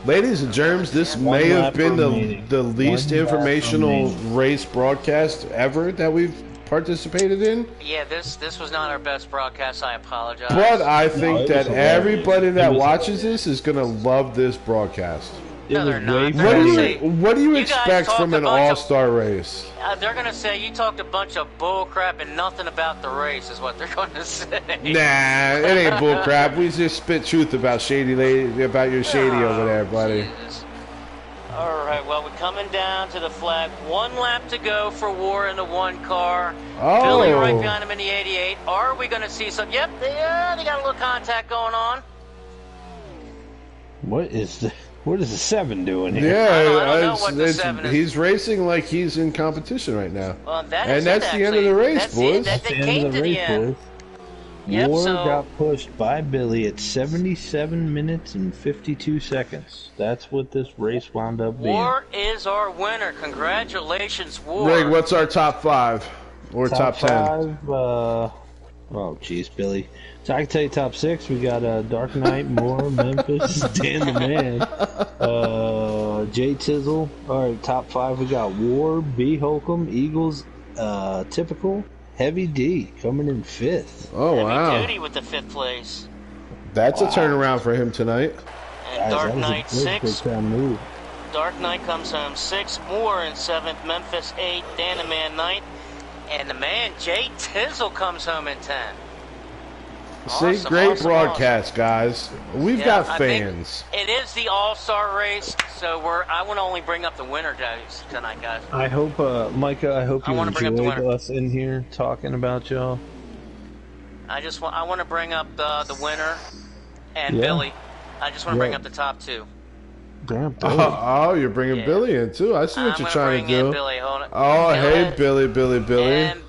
Ladies and germs, this One may have lap been remaining. the least One lap informational remaining. race broadcast ever that we've participated in. Yeah, this was not our best broadcast. I apologize. But I think it that was hilarious. everybody that It was watches this is going to love this broadcast. No, they're not. way They're What do gonna you say- what do you You guys expect talked from a an bunch of- all-star race? They're gonna say you talked a bunch of bull crap and nothing about the race is what they're gonna say. Nah, it ain't bull crap. We just spit truth about Shady lady, about your Shady over there, buddy. Jesus. All right, well, we're coming down to the flag. 1 lap to go for War in the 1 car. Oh. Billy right behind him in the 88. Are we going to see some? Yep, they got a little contact going on. What is the 7 doing here? Yeah, I don't know what the 7 is. he's racing like he's in competition right now. Well, that And is that's it, the end of the actually. race, That's boys. It. That's They the came end of to the the race, end. boys. Yep, War so- got pushed by Billy at 77 minutes and 52 seconds. That's what this race wound up being. War is our winner. Congratulations, War. Rig, what's our top 5 or top 10? 5, oh, jeez, Billy. So I can tell you top 6. We got Dark Knight, Moore, Memphis, Dan the Man, Jay Tizzle. All right, top 5. We got War, B. Holcomb, Eagles, Typical, Heavy D coming in 5th. Oh Heavy wow, duty with the 5th place. that's a turnaround for him tonight. And Guys, Dark that was Knight a big 6. time move. Dark Knight comes home 6. Moore in 7th. Memphis 8. Danaman 9th. And the man, Jay Tizzle, comes home in 10. See, great broadcast, guys. We've got fans. It is the All-Star race, so I want to only bring up the winner guys tonight, guys. I hope, Micah, I hope you enjoyed us in here talking about y'all. I want to bring up the winner and Billy. I just want to bring up the top 2. Damn, Billy. Oh, you're bringing Billy in too. I see what you're trying to do. Billy. Hold on. Oh, hey, Billy. And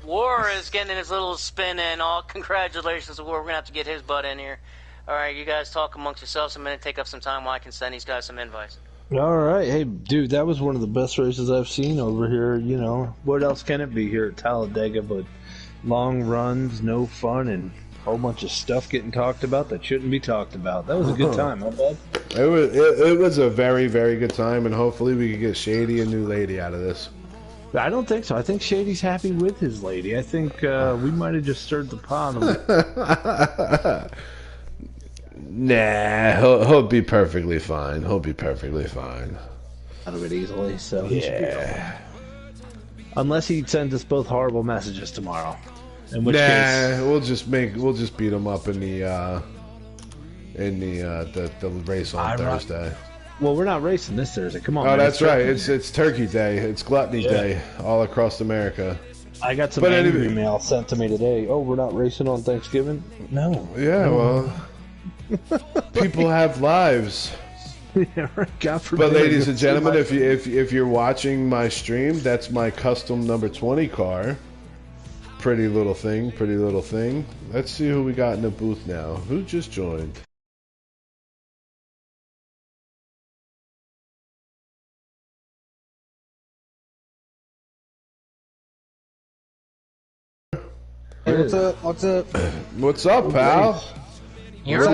War is getting his little spin in. All congratulations to War. We're gonna have to get his butt in here. All right, you guys talk amongst yourselves a minute. Take up some time while I can send these guys some invites. All right, hey, dude, that was one of the best races I've seen over here. You know, what else can it be here at Talladega but long runs, no fun, and a whole bunch of stuff getting talked about that shouldn't be talked about. That was a good time, huh, bud? It was a very, very good time, and hopefully we can get Shady a new lady out of this. I don't think so. I think Shady's happy with his lady. I think we might have just stirred the pot a little. Nah, he'll be perfectly fine. He'll be perfectly fine. Out of it easily, so he should be fine. Unless he sends us both horrible messages tomorrow. In which case, we'll just beat him up in the race on Thursday. Well, we're not racing this Thursday. Come on. Oh, man. that's right. It's Turkey Day. It's Gluttony Day all across America. I got some angry mail sent to me today. Oh, we're not racing on Thanksgiving? No. Yeah, well, people have lives. God forbid. But ladies and gentlemen, if you're watching my stream, that's my custom number 20 car. Pretty little thing, pretty little thing. Let's see who we got in the booth now. Who just joined? Hey, what's up? What's up? What's up, pal? You're